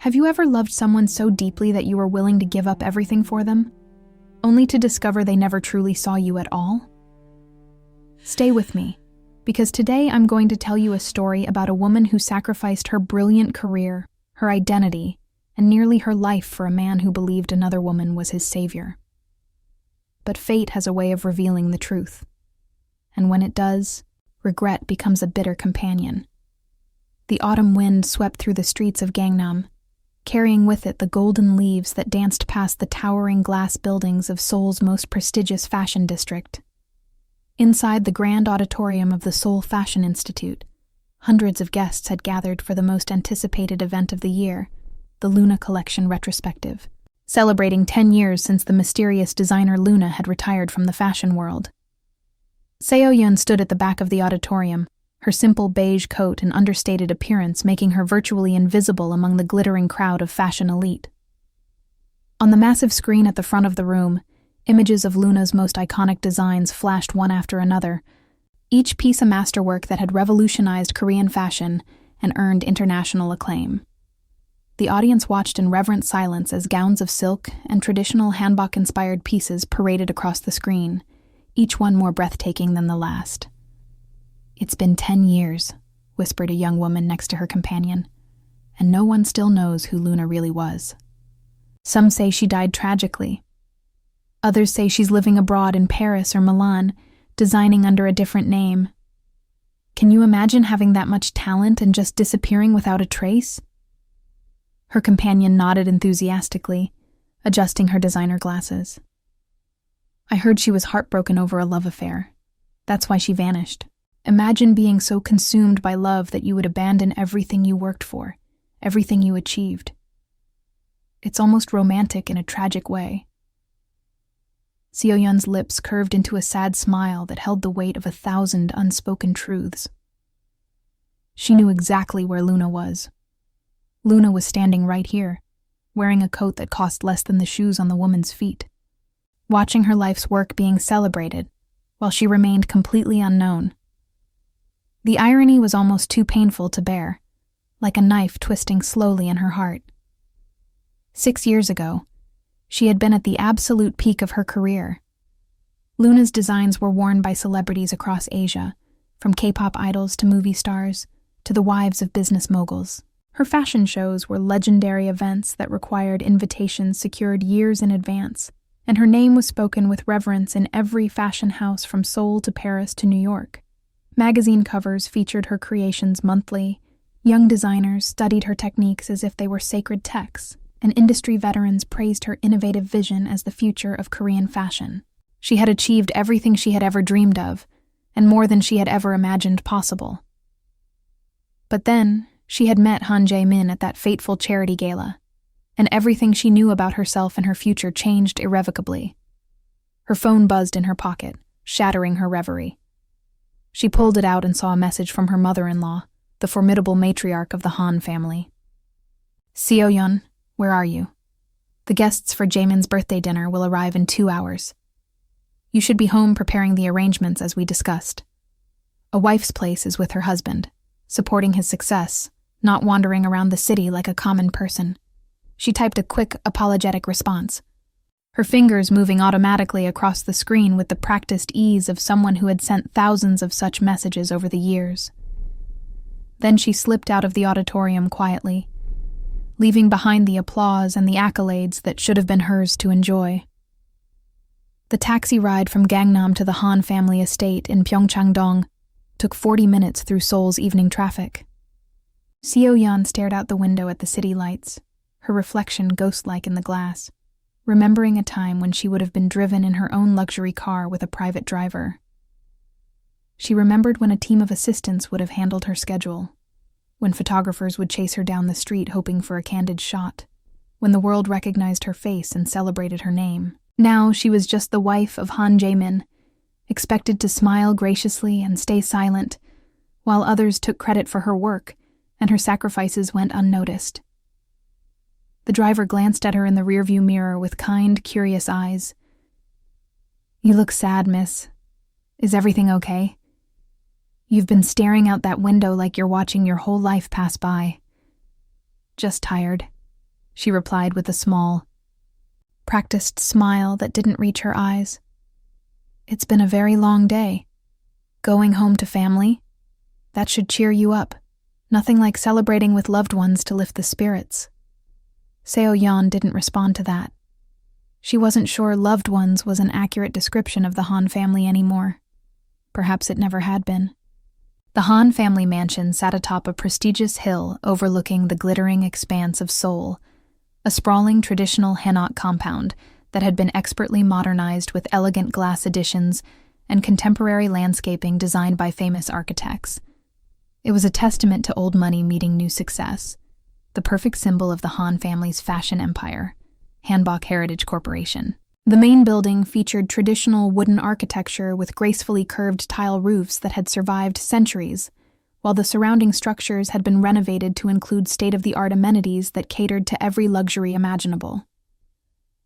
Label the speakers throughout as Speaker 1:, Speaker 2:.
Speaker 1: Have you ever loved someone so deeply that you were willing to give up everything for them, only to discover they never truly saw you at all? Stay with me, because today I'm going to tell you a story about a woman who sacrificed her brilliant career, her identity, and nearly her life for a man who believed another woman was his savior. But fate has a way of revealing the truth, and when it does, regret becomes a bitter companion. The autumn wind swept through the streets of Gangnam, carrying with it the golden leaves that danced past the towering glass buildings of Seoul's most prestigious fashion district. Inside the grand auditorium of the Seoul Fashion Institute, hundreds of guests had gathered for the most anticipated event of the year, the Luna Collection retrospective, celebrating 10 years since the mysterious designer Luna had retired from the fashion world. Seo-yeon stood at the back of the auditorium, her simple beige coat and understated appearance making her virtually invisible among the glittering crowd of fashion elite. On the massive screen at the front of the room, images of Luna's most iconic designs flashed one after another, each piece a masterwork that had revolutionized Korean fashion and earned international acclaim. The audience watched in reverent silence as gowns of silk and traditional hanbok-inspired pieces paraded across the screen, each one more breathtaking than the last. "It's been 10 years, whispered a young woman next to her companion, and no one still knows who Luna really was. Some say she died tragically. Others say she's living abroad in Paris or Milan, designing under a different name. Can you imagine having that much talent and just disappearing without a trace?" Her companion nodded enthusiastically, adjusting her designer glasses. "I heard she was heartbroken over a love affair. That's why she vanished. Imagine being so consumed by love that you would abandon everything you worked for, everything you achieved. It's almost romantic in a tragic way." Seo-yeon's lips curved into a sad smile that held the weight of 1,000 unspoken truths. She knew exactly where Luna was. Luna was standing right here, wearing a coat that cost less than the shoes on the woman's feet, watching her life's work being celebrated, while she remained completely unknown. The irony was almost too painful to bear, like a knife twisting slowly in her heart. 6 years ago, she had been at the absolute peak of her career. Luna's designs were worn by celebrities across Asia, from K-pop idols to movie stars, to the wives of business moguls. Her fashion shows were legendary events that required invitations secured years in advance, and her name was spoken with reverence in every fashion house from Seoul to Paris to New York. Magazine covers featured her creations monthly, young designers studied her techniques as if they were sacred texts, and industry veterans praised her innovative vision as the future of Korean fashion. She had achieved everything she had ever dreamed of, and more than she had ever imagined possible. But then, she had met Han Jae-min at that fateful charity gala, and everything she knew about herself and her future changed irrevocably. Her phone buzzed in her pocket, shattering her reverie. She pulled it out and saw a message from her mother-in-law, the formidable matriarch of the Han family. "Seo-yeon, where are you? The guests for Jaemin's birthday dinner will arrive in 2 hours. You should be home preparing the arrangements as we discussed. A wife's place is with her husband, supporting his success, not wandering around the city like a common person." She typed a quick, apologetic response, her fingers moving automatically across the screen with the practiced ease of someone who had sent thousands of such messages over the years. Then she slipped out of the auditorium quietly, leaving behind the applause and the accolades that should have been hers to enjoy. The taxi ride from Gangnam to the Han family estate in Pyeongchang-dong took 40 minutes through Seoul's evening traffic. Seo-yeon stared out the window at the city lights, her reflection ghost-like in the glass, remembering a time when she would have been driven in her own luxury car with a private driver. She remembered when a team of assistants would have handled her schedule, when photographers would chase her down the street hoping for a candid shot, when the world recognized her face and celebrated her name. Now she was just the wife of Han Jae-min, expected to smile graciously and stay silent, while others took credit for her work, and her sacrifices went unnoticed. The driver glanced at her in the rearview mirror with kind, curious eyes. "You look sad, miss. Is everything okay? You've been staring out that window like you're watching your whole life pass by." "Just tired," she replied with a small, practiced smile that didn't reach her eyes. It's been a very long day. Going home to family? That should cheer you up. Nothing like celebrating with loved ones to lift the spirits. Seo-yeon didn't respond to that. She wasn't sure loved ones was an accurate description of the Han family anymore. Perhaps it never had been. The Han family mansion sat atop a prestigious hill overlooking the glittering expanse of Seoul, a sprawling traditional Hanok compound that had been expertly modernized with elegant glass additions and contemporary landscaping designed by famous architects. It was a testament to old money meeting new success, the perfect symbol of the Han family's fashion empire, Hanbok Heritage Corporation. The main building featured traditional wooden architecture with gracefully curved tile roofs that had survived centuries, while the surrounding structures had been renovated to include state-of-the-art amenities that catered to every luxury imaginable.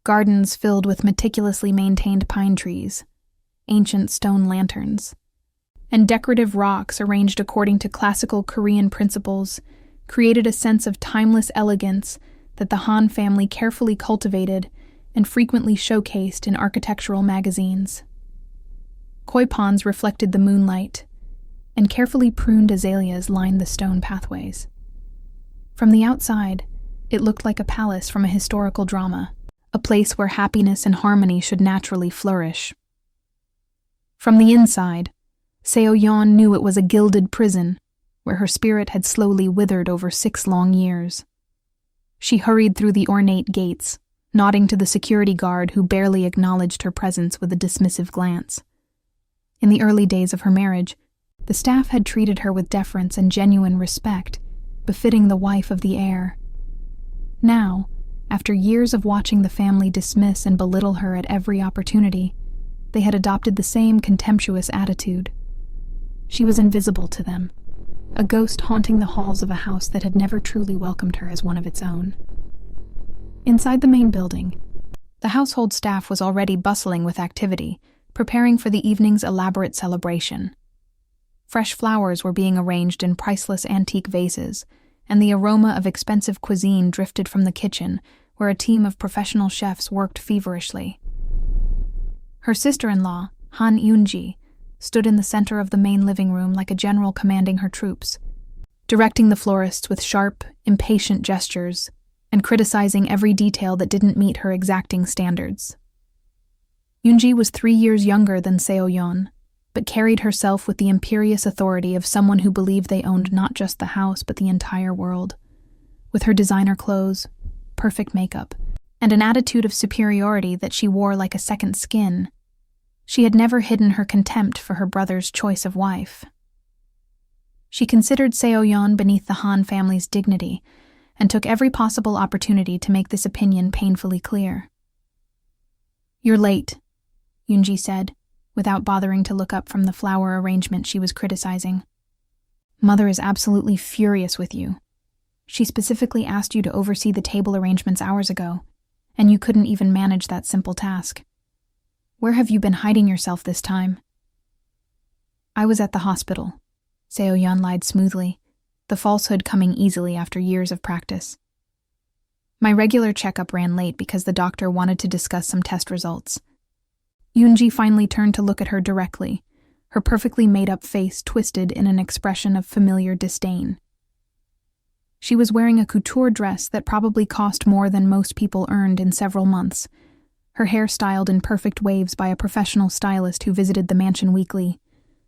Speaker 1: Gardens filled with meticulously maintained pine trees, ancient stone lanterns, and decorative rocks arranged according to classical Korean principles created a sense of timeless elegance that the Han family carefully cultivated and frequently showcased in architectural magazines. Koi ponds reflected the moonlight, and carefully pruned azaleas lined the stone pathways. From the outside, it looked like a palace from a historical drama, a place where happiness and harmony should naturally flourish. From the inside, Seo-yeon knew it was a gilded prison, where her spirit had slowly withered over 6 long years. She hurried through the ornate gates, nodding to the security guard who barely acknowledged her presence with a dismissive glance. In the early days of her marriage, the staff had treated her with deference and genuine respect, befitting the wife of the heir. Now, after years of watching the family dismiss and belittle her at every opportunity, they had adopted the same contemptuous attitude. She was invisible to them, a ghost haunting the halls of a house that had never truly welcomed her as one of its own. Inside the main building, the household staff was already bustling with activity, preparing for the evening's elaborate celebration. Fresh flowers were being arranged in priceless antique vases, and the aroma of expensive cuisine drifted from the kitchen, where a team of professional chefs worked feverishly. Her sister-in-law, Han Yoon-ji, stood in the center of the main living room like a general commanding her troops, directing the florists with sharp, impatient gestures and criticizing every detail that didn't meet her exacting standards. Yoon-ji was 3 years younger than Seo-yeon, but carried herself with the imperious authority of someone who believed they owned not just the house but the entire world. With her designer clothes, perfect makeup, and an attitude of superiority that she wore like a second skin, she had never hidden her contempt for her brother's choice of wife. She considered Seo-yeon beneath the Han family's dignity and took every possible opportunity to make this opinion painfully clear. "You're late," Yoon-ji said, without bothering to look up from the flower arrangement she was criticizing. "Mother is absolutely furious with you. She specifically asked you to oversee the table arrangements hours ago, and you couldn't even manage that simple task. Where have you been hiding yourself this time?" "I was at the hospital," Seo-yeon lied smoothly, the falsehood coming easily after years of practice. "My regular checkup ran late because the doctor wanted to discuss some test results." Yoon-ji finally turned to look at her directly, her perfectly made-up face twisted in an expression of familiar disdain. She was wearing a couture dress that probably cost more than most people earned in several months, her hair styled in perfect waves by a professional stylist who visited the mansion weekly,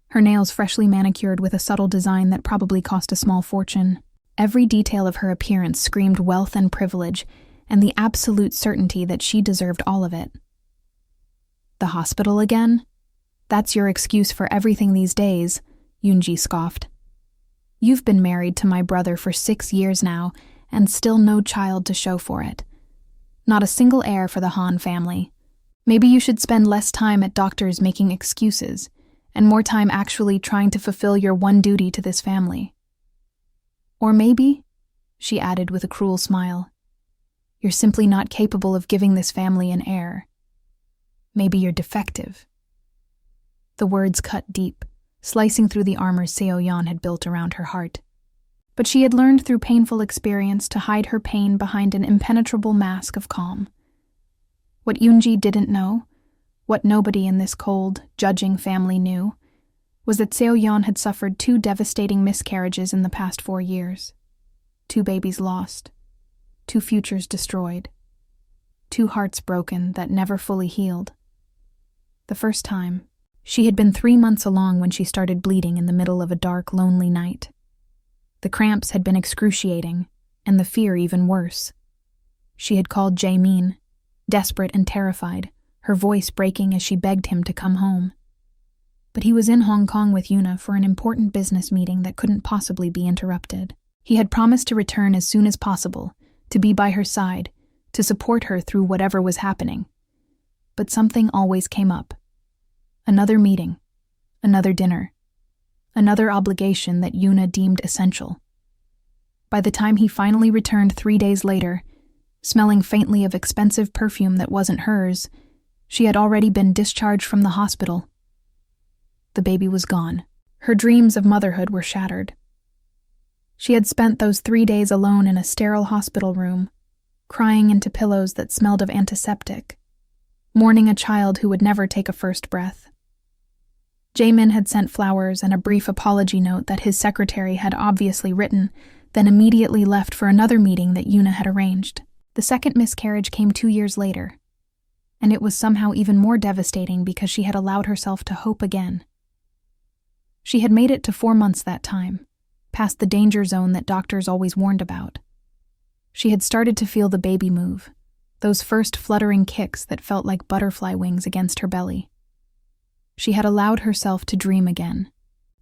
Speaker 1: her nails freshly manicured with a subtle design that probably cost a small fortune. Every detail of her appearance screamed wealth and privilege, and the absolute certainty that she deserved all of it. "The hospital again? That's your excuse for everything these days," Yoon-ji scoffed. "You've been married to my brother for 6 years now, and still no child to show for it. Not a single heir for the Han family. Maybe you should spend less time at doctors making excuses, and more time actually trying to fulfill your one duty to this family. Or maybe," she added with a cruel smile, "you're simply not capable of giving this family an heir. Maybe you're defective." The words cut deep, slicing through the armor Seo-yeon had built around her heart. But she had learned through painful experience to hide her pain behind an impenetrable mask of calm. What Yoonji didn't know, what nobody in this cold, judging family knew, was that Seo-yeon had suffered 2 devastating miscarriages in the past 4 years. 2 babies lost, 2 futures destroyed, 2 hearts broken that never fully healed. The first time, she had been 3 months along when she started bleeding in the middle of a dark, lonely night. The cramps had been excruciating, and the fear even worse. She had called Jae-min, desperate and terrified, her voice breaking as she begged him to come home. But he was in Hong Kong with Yuna for an important business meeting that couldn't possibly be interrupted. He had promised to return as soon as possible, to be by her side, to support her through whatever was happening. But something always came up. Another meeting, another dinner, another obligation that Yuna deemed essential. By the time he finally returned 3 days later, smelling faintly of expensive perfume that wasn't hers, she had already been discharged from the hospital. The baby was gone. Her dreams of motherhood were shattered. She had spent those 3 days alone in a sterile hospital room, crying into pillows that smelled of antiseptic, mourning a child who would never take a first breath. Jae-min had sent flowers and a brief apology note that his secretary had obviously written, then immediately left for another meeting that Yuna had arranged. The second miscarriage came 2 years later, and it was somehow even more devastating because she had allowed herself to hope again. She had made it to 4 months that time, past the danger zone that doctors always warned about. She had started to feel the baby move, those first fluttering kicks that felt like butterfly wings against her belly. She had allowed herself to dream again,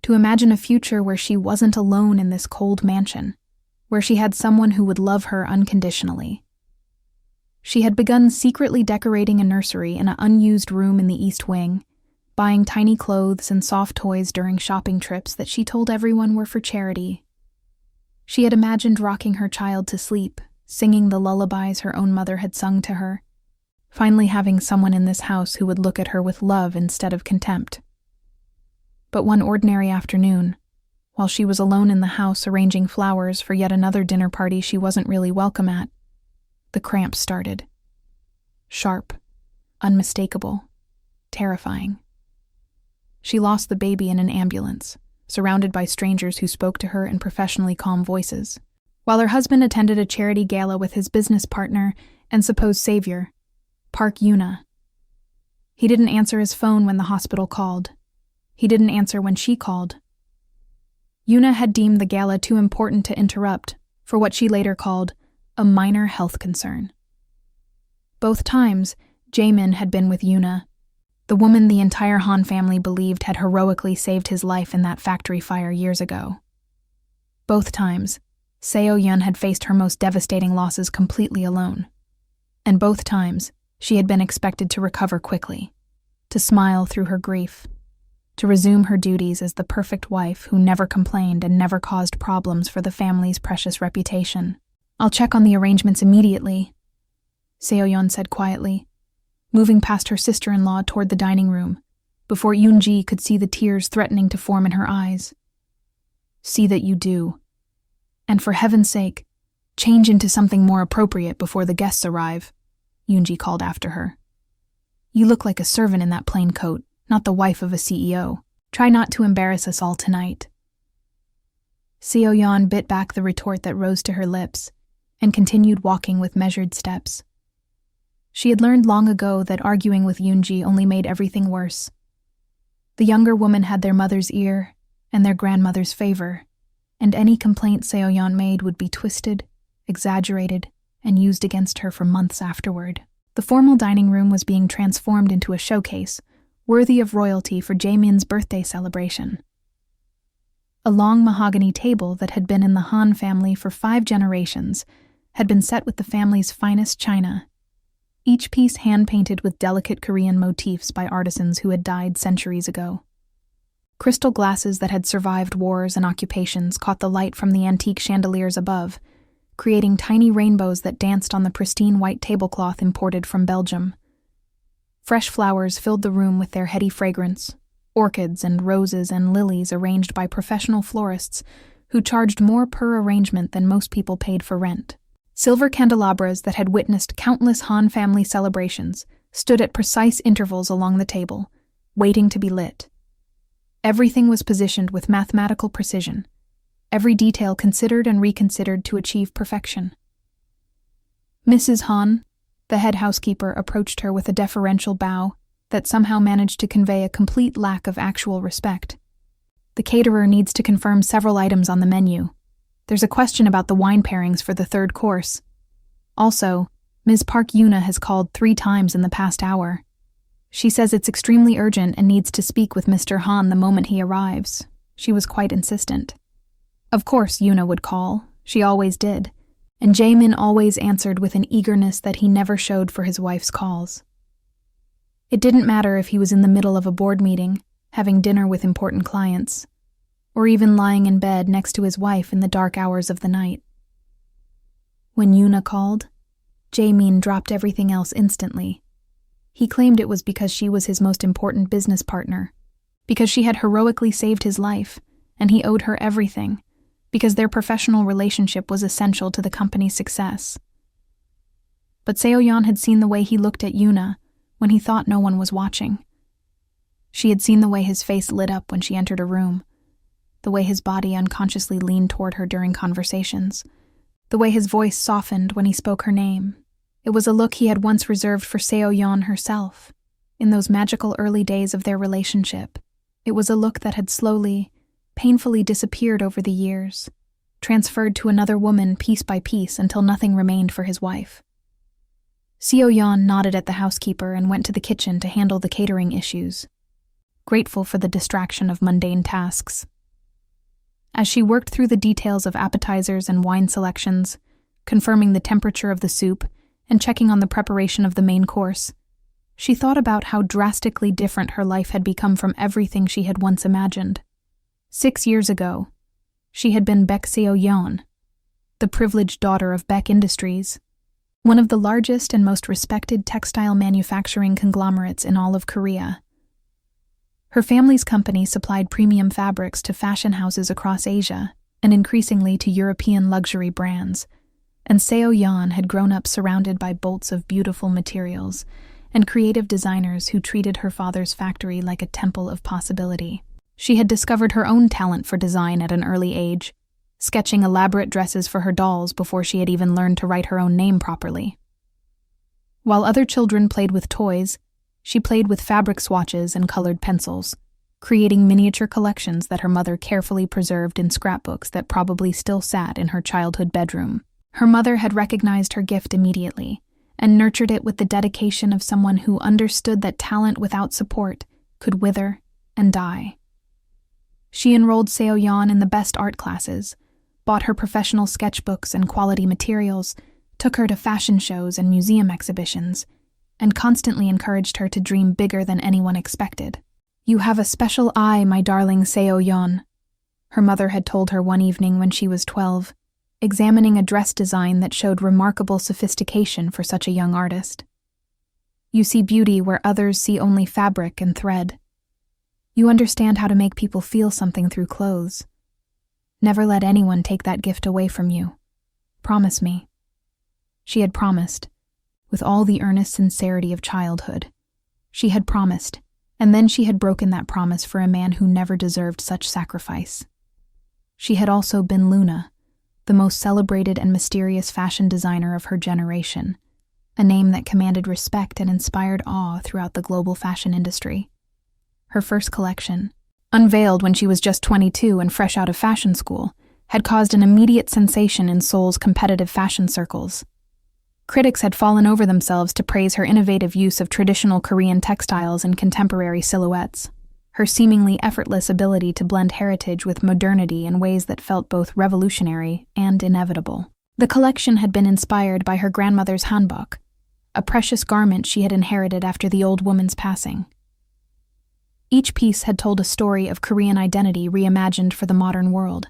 Speaker 1: to imagine a future where she wasn't alone in this cold mansion, where she had someone who would love her unconditionally. She had begun secretly decorating a nursery in an unused room in the East Wing, buying tiny clothes and soft toys during shopping trips that she told everyone were for charity. She had imagined rocking her child to sleep, singing the lullabies her own mother had sung to her, finally having someone in this house who would look at her with love instead of contempt. But one ordinary afternoon, while she was alone in the house arranging flowers for yet another dinner party she wasn't really welcome at, the cramps started. Sharp, unmistakable, terrifying. She lost the baby in an ambulance, surrounded by strangers who spoke to her in professionally calm voices, while her husband attended a charity gala with his business partner and supposed savior, Park Yuna. He didn't answer his phone when the hospital called. He didn't answer when she called. Yuna had deemed the gala too important to interrupt for what she later called a minor health concern. Both times, Jae-min had been with Yuna, the woman the entire Han family believed had heroically saved his life in that factory fire years ago. Both times, Seo-yeon had faced her most devastating losses completely alone. And both times, she had been expected to recover quickly, to smile through her grief, to resume her duties as the perfect wife who never complained and never caused problems for the family's precious reputation. "I'll check on the arrangements immediately," Seo-yeon said quietly, moving past her sister-in-law toward the dining room, before Yoon-ji could see the tears threatening to form in her eyes. "See that you do. And for heaven's sake, change into something more appropriate before the guests arrive," Yoon-ji called after her. "You look like a servant in that plain coat, not the wife of a CEO. Try not to embarrass us all tonight." Seo-yeon bit back the retort that rose to her lips and continued walking with measured steps. She had learned long ago that arguing with Yoon-ji only made everything worse. The younger woman had their mother's ear and their grandmother's favor, and any complaint Seo-yeon made would be twisted, exaggerated, and used against her for months afterward. The formal dining room was being transformed into a showcase, worthy of royalty for Jae-min's birthday celebration. A long mahogany table that had been in the Han family for 5 generations had been set with the family's finest china, each piece hand-painted with delicate Korean motifs by artisans who had died centuries ago. Crystal glasses that had survived wars and occupations caught the light from the antique chandeliers above, creating tiny rainbows that danced on the pristine white tablecloth imported from Belgium. Fresh flowers filled the room with their heady fragrance, orchids and roses and lilies arranged by professional florists who charged more per arrangement than most people paid for rent. Silver candelabras that had witnessed countless Han family celebrations stood at precise intervals along the table, waiting to be lit. Everything was positioned with mathematical precision, every detail considered and reconsidered to achieve perfection. Mrs. Han, the head housekeeper, approached her with a deferential bow that somehow managed to convey a complete lack of actual respect. The caterer needs to confirm several items on the menu. There's a question about the wine pairings for the third course. Also, Ms. Park Yuna has called 3 times in the past hour. She says it's extremely urgent and needs to speak with Mr. Han the moment he arrives. She was quite insistent. Of course, Yuna would call. She always did. And Jaemin always answered with an eagerness that he never showed for his wife's calls. It didn't matter if he was in the middle of a board meeting, having dinner with important clients, or even lying in bed next to his wife in the dark hours of the night. When Yuna called, Jaemin dropped everything else instantly. He claimed it was because she was his most important business partner, because she had heroically saved his life, and he owed her everything, because their professional relationship was essential to the company's success. But Seo-yeon had seen the way he looked at Yuna when he thought no one was watching. She had seen the way his face lit up when she entered a room, the way his body unconsciously leaned toward her during conversations, the way his voice softened when he spoke her name. It was a look he had once reserved for Seo-yeon herself, in those magical early days of their relationship. It was a look that had slowly, painfully disappeared over the years, transferred to another woman piece by piece until nothing remained for his wife. Seo-yeon nodded at the housekeeper and went to the kitchen to handle the catering issues, grateful for the distraction of mundane tasks. As she worked through the details of appetizers and wine selections, confirming the temperature of the soup and checking on the preparation of the main course, she thought about how drastically different her life had become from everything she had once imagined. 6 years ago, she had been Baek Seo-yeon, the privileged daughter of Baek Industries, one of the largest and most respected textile manufacturing conglomerates in all of Korea. Her family's company supplied premium fabrics to fashion houses across Asia and increasingly to European luxury brands, and Seo-yeon had grown up surrounded by bolts of beautiful materials and creative designers who treated her father's factory like a temple of possibility. She had discovered her own talent for design at an early age, sketching elaborate dresses for her dolls before she had even learned to write her own name properly. While other children played with toys, she played with fabric swatches and colored pencils, creating miniature collections that her mother carefully preserved in scrapbooks that probably still sat in her childhood bedroom. Her mother had recognized her gift immediately and nurtured it with the dedication of someone who understood that talent without support could wither and die. She enrolled Seo-yeon in the best art classes, bought her professional sketchbooks and quality materials, took her to fashion shows and museum exhibitions, and constantly encouraged her to dream bigger than anyone expected. "You have a special eye, my darling Seo-yeon," her mother had told her one evening when she was 12, examining a dress design that showed remarkable sophistication for such a young artist. "You see beauty where others see only fabric and thread. You understand how to make people feel something through clothes. Never let anyone take that gift away from you. Promise me." She had promised, with all the earnest sincerity of childhood. She had promised, and then she had broken that promise for a man who never deserved such sacrifice. She had also been Luna, the most celebrated and mysterious fashion designer of her generation, a name that commanded respect and inspired awe throughout the global fashion industry. Her first collection, unveiled when she was just 22 and fresh out of fashion school, had caused an immediate sensation in Seoul's competitive fashion circles. Critics had fallen over themselves to praise her innovative use of traditional Korean textiles and contemporary silhouettes, her seemingly effortless ability to blend heritage with modernity in ways that felt both revolutionary and inevitable. The collection had been inspired by her grandmother's hanbok, a precious garment she had inherited after the old woman's passing. Each piece had told a story of Korean identity reimagined for the modern world,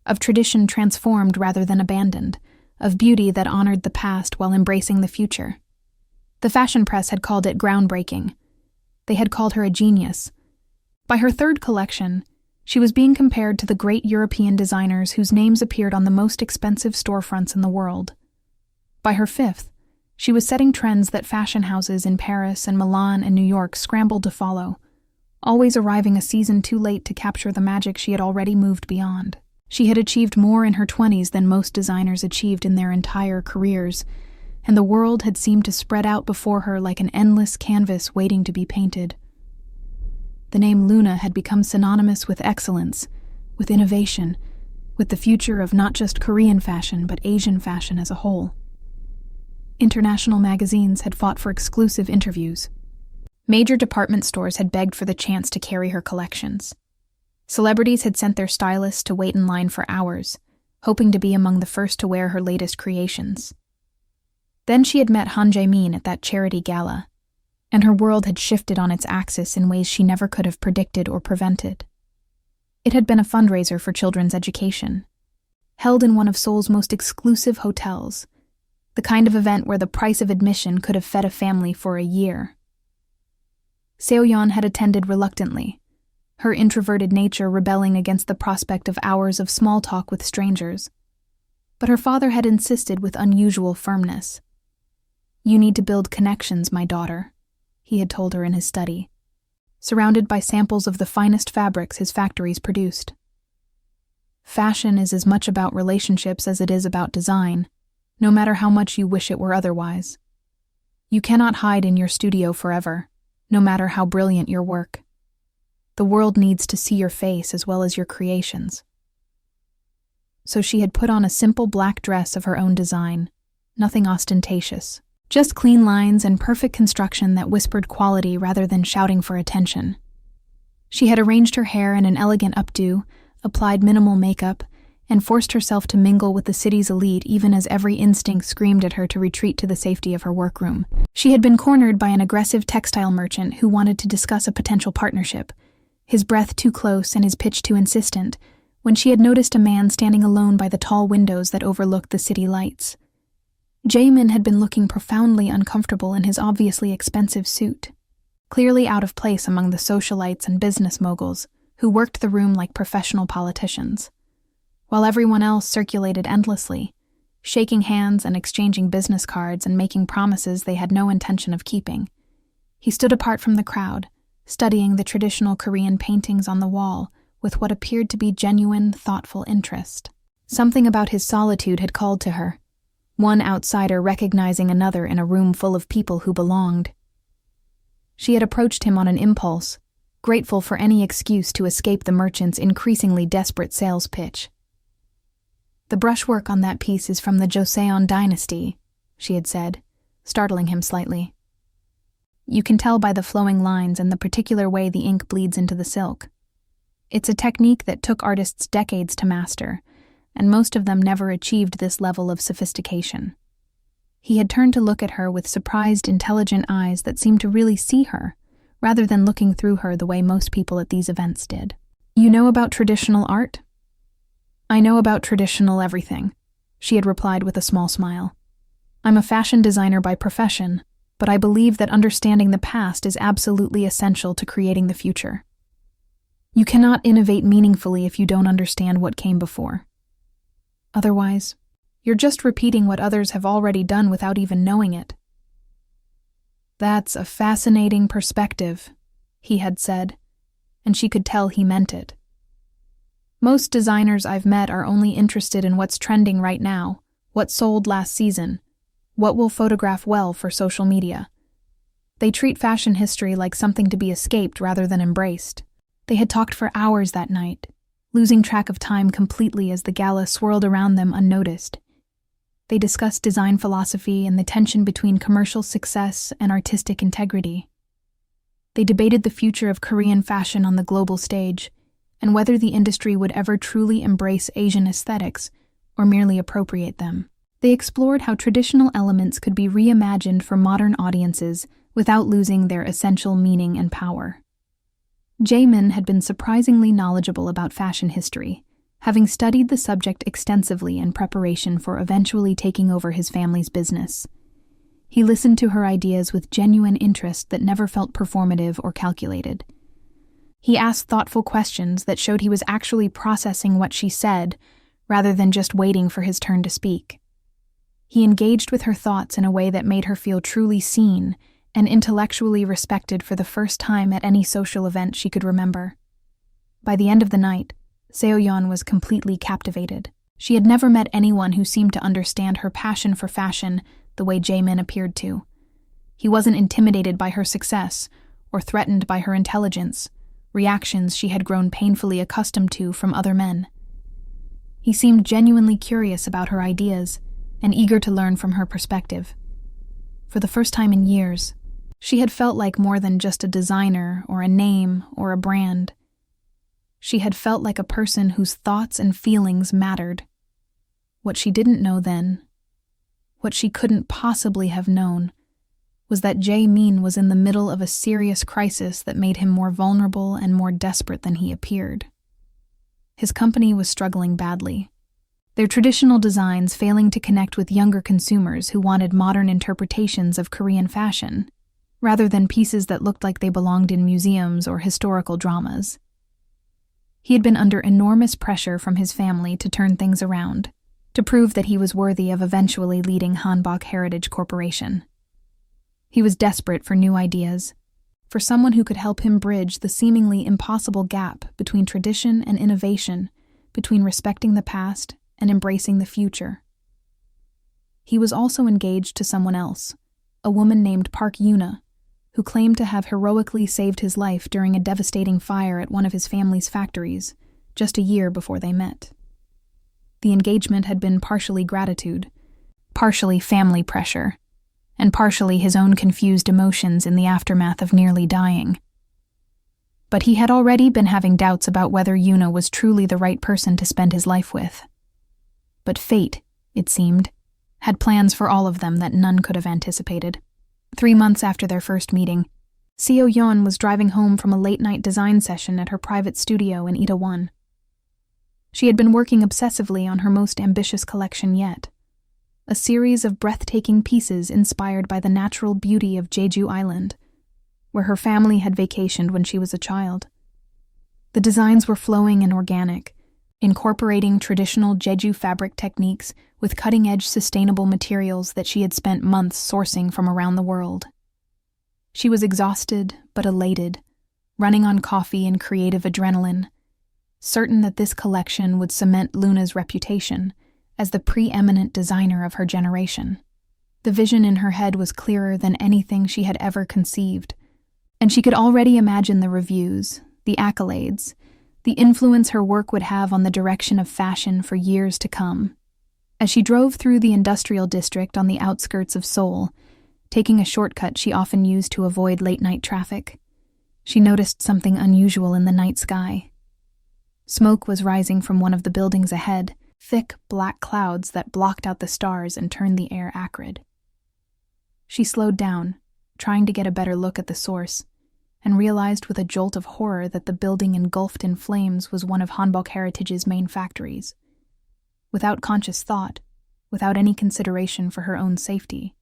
Speaker 1: of tradition transformed rather than abandoned, of beauty that honored the past while embracing the future. The fashion press had called it groundbreaking. They had called her a genius. By her third collection, She was being compared to the great European designers whose names appeared on the most expensive storefronts in the world. By her fifth, she was setting trends that fashion houses in Paris and Milan and New York scrambled to follow, always arriving a season too late to capture the magic she had already moved beyond. She had achieved more in her 20s than most designers achieved in their entire careers, and the world had seemed to spread out before her like an endless canvas waiting to be painted. The name Luna had become synonymous with excellence, with innovation, with the future of not just Korean fashion but Asian fashion as a whole. International magazines had fought for exclusive interviews. Major department stores had begged for the chance to carry her collections. Celebrities had sent their stylists to wait in line for hours, hoping to be among the first to wear her latest creations. Then she had met Han Jae-min at that charity gala, and her world had shifted on its axis in ways she never could have predicted or prevented. It had been a fundraiser for children's education, held in one of Seoul's most exclusive hotels, the kind of event where the price of admission could have fed a family for a year. Seo-yeon had attended reluctantly, her introverted nature rebelling against the prospect of hours of small talk with strangers. But her father had insisted with unusual firmness. "You need to build connections, my daughter," he had told her in his study, surrounded by samples of the finest fabrics his factories produced. Fashion is as much about relationships as it is about design, no matter how much you wish it were otherwise. You cannot hide in your studio forever, no matter how brilliant your work. The world needs to see your face as well as your creations. So she had put on a simple black dress of her own design, nothing ostentatious, just clean lines and perfect construction that whispered quality rather than shouting for attention. She had arranged her hair in an elegant updo, applied minimal makeup, and forced herself to mingle with the city's elite even as every instinct screamed at her to retreat to the safety of her workroom. She had been cornered by an aggressive textile merchant who wanted to discuss a potential partnership, his breath too close and his pitch too insistent, when she had noticed a man standing alone by the tall windows that overlooked the city lights. Jaemin had been looking profoundly uncomfortable in his obviously expensive suit, clearly out of place among the socialites and business moguls who worked the room like professional politicians. While everyone else circulated endlessly, shaking hands and exchanging business cards and making promises they had no intention of keeping, he stood apart from the crowd, studying the traditional Korean paintings on the wall with what appeared to be genuine, thoughtful interest. Something about his solitude had called to her, one outsider recognizing another in a room full of people who belonged. She had approached him on an impulse, grateful for any excuse to escape the merchant's increasingly desperate sales pitch. "The brushwork on that piece is from the Joseon dynasty," she had said, startling him slightly. "You can tell by the flowing lines and the particular way the ink bleeds into the silk. It's a technique that took artists decades to master, and most of them never achieved this level of sophistication." He had turned to look at her with surprised, intelligent eyes that seemed to really see her, rather than looking through her the way most people at these events did. "You know about traditional art?" "I know about traditional everything," she had replied with a small smile. "I'm a fashion designer by profession, but I believe that understanding the past is absolutely essential to creating the future. You cannot innovate meaningfully if you don't understand what came before. Otherwise, you're just repeating what others have already done without even knowing it." "That's a fascinating perspective," he had said, and she could tell he meant it. "Most designers I've met are only interested in what's trending right now, what sold last season, what will photograph well for social media. They treat fashion history like something to be escaped rather than embraced." They had talked for hours that night, losing track of time completely as the gala swirled around them unnoticed. They discussed design philosophy and the tension between commercial success and artistic integrity. They debated the future of Korean fashion on the global stage, and whether the industry would ever truly embrace Asian aesthetics or merely appropriate them. They explored how traditional elements could be reimagined for modern audiences without losing their essential meaning and power. Jaemin had been surprisingly knowledgeable about fashion history, having studied the subject extensively in preparation for eventually taking over his family's business. He listened to her ideas with genuine interest that never felt performative or calculated. He asked thoughtful questions that showed he was actually processing what she said, rather than just waiting for his turn to speak. He engaged with her thoughts in a way that made her feel truly seen and intellectually respected for the first time at any social event she could remember. By the end of the night, Seo-yeon was completely captivated. She had never met anyone who seemed to understand her passion for fashion the way Jaemin appeared to. He wasn't intimidated by her success or threatened by her intelligence, reactions she had grown painfully accustomed to from other men. He seemed genuinely curious about her ideas and eager to learn from her perspective. For the first time in years, she had felt like more than just a designer or a name or a brand. She had felt like a person whose thoughts and feelings mattered. What she didn't know then, what she couldn't possibly have known, was that Jae-min was in the middle of a serious crisis that made him more vulnerable and more desperate than he appeared. His company was struggling badly, their traditional designs failing to connect with younger consumers who wanted modern interpretations of Korean fashion, rather than pieces that looked like they belonged in museums or historical dramas. He had been under enormous pressure from his family to turn things around, to prove that he was worthy of eventually leading Hanbok Heritage Corporation. He was desperate for new ideas, for someone who could help him bridge the seemingly impossible gap between tradition and innovation, between respecting the past and embracing the future. He was also engaged to someone else, a woman named Park Yuna, who claimed to have heroically saved his life during a devastating fire at one of his family's factories, just a year before they met. The engagement had been partially gratitude, partially family pressure, and partially his own confused emotions in the aftermath of nearly dying. But he had already been having doubts about whether Yuna was truly the right person to spend his life with. But fate, it seemed, had plans for all of them that none could have anticipated. 3 months after their first meeting, Seo-yeon was driving home from a late-night design session at her private studio in Itaewon. She had been working obsessively on her most ambitious collection yet, a series of breathtaking pieces inspired by the natural beauty of Jeju Island, where her family had vacationed when she was a child. The designs were flowing and organic, incorporating traditional Jeju fabric techniques with cutting-edge sustainable materials that she had spent months sourcing from around the world. She was exhausted but elated, running on coffee and creative adrenaline, certain that this collection would cement Luna's reputation as the preeminent designer of her generation. The vision in her head was clearer than anything she had ever conceived, and she could already imagine the reviews, the accolades, the influence her work would have on the direction of fashion for years to come. As she drove through the industrial district on the outskirts of Seoul, taking a shortcut she often used to avoid late-night traffic, she noticed something unusual in the night sky. Smoke was rising from one of the buildings ahead, thick black clouds that blocked out the stars and turned the air acrid. She slowed down, trying to get a better look at the source, and realized with a jolt of horror that the building engulfed in flames was one of Hanbok Heritage's main factories. Without conscious thought, without any consideration for her own safety,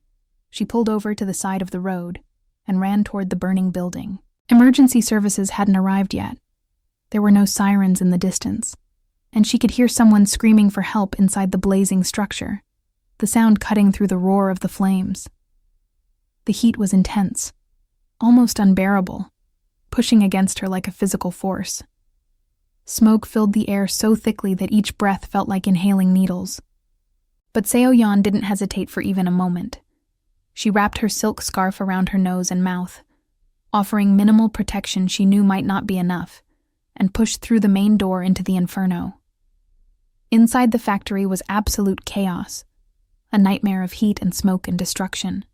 Speaker 1: she pulled over to the side of the road and ran toward the burning building. Emergency services hadn't arrived yet. There were no sirens in the distance, and she could hear someone screaming for help inside the blazing structure, the sound cutting through the roar of the flames. The heat was intense, almost unbearable, pushing against her like a physical force. Smoke filled the air so thickly that each breath felt like inhaling needles. But Seo-yeon didn't hesitate for even a moment. She wrapped her silk scarf around her nose and mouth, offering minimal protection she knew might not be enough, and pushed through the main door into the inferno. Inside the factory was absolute chaos, a nightmare of heat and smoke and destruction.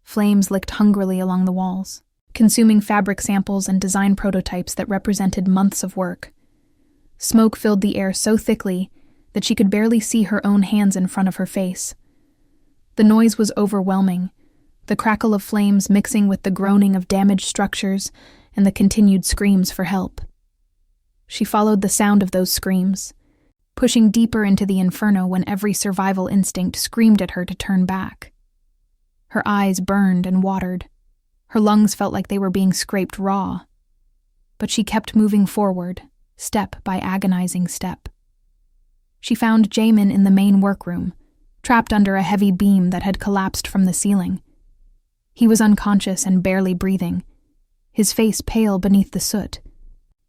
Speaker 1: Flames licked hungrily along the walls, consuming fabric samples and design prototypes that represented months of work. Smoke filled the air so thickly that she could barely see her own hands in front of her face. The noise was overwhelming, the crackle of flames mixing with the groaning of damaged structures and the continued screams for help. She followed the sound of those screams, pushing deeper into the inferno when every survival instinct screamed at her to turn back. Her eyes burned and watered. Her lungs felt like they were being scraped raw. but she kept moving forward, step by agonizing step. She found Jamin in the main workroom, trapped under a heavy beam that had collapsed from the ceiling. He was unconscious and barely breathing, his face pale beneath the soot,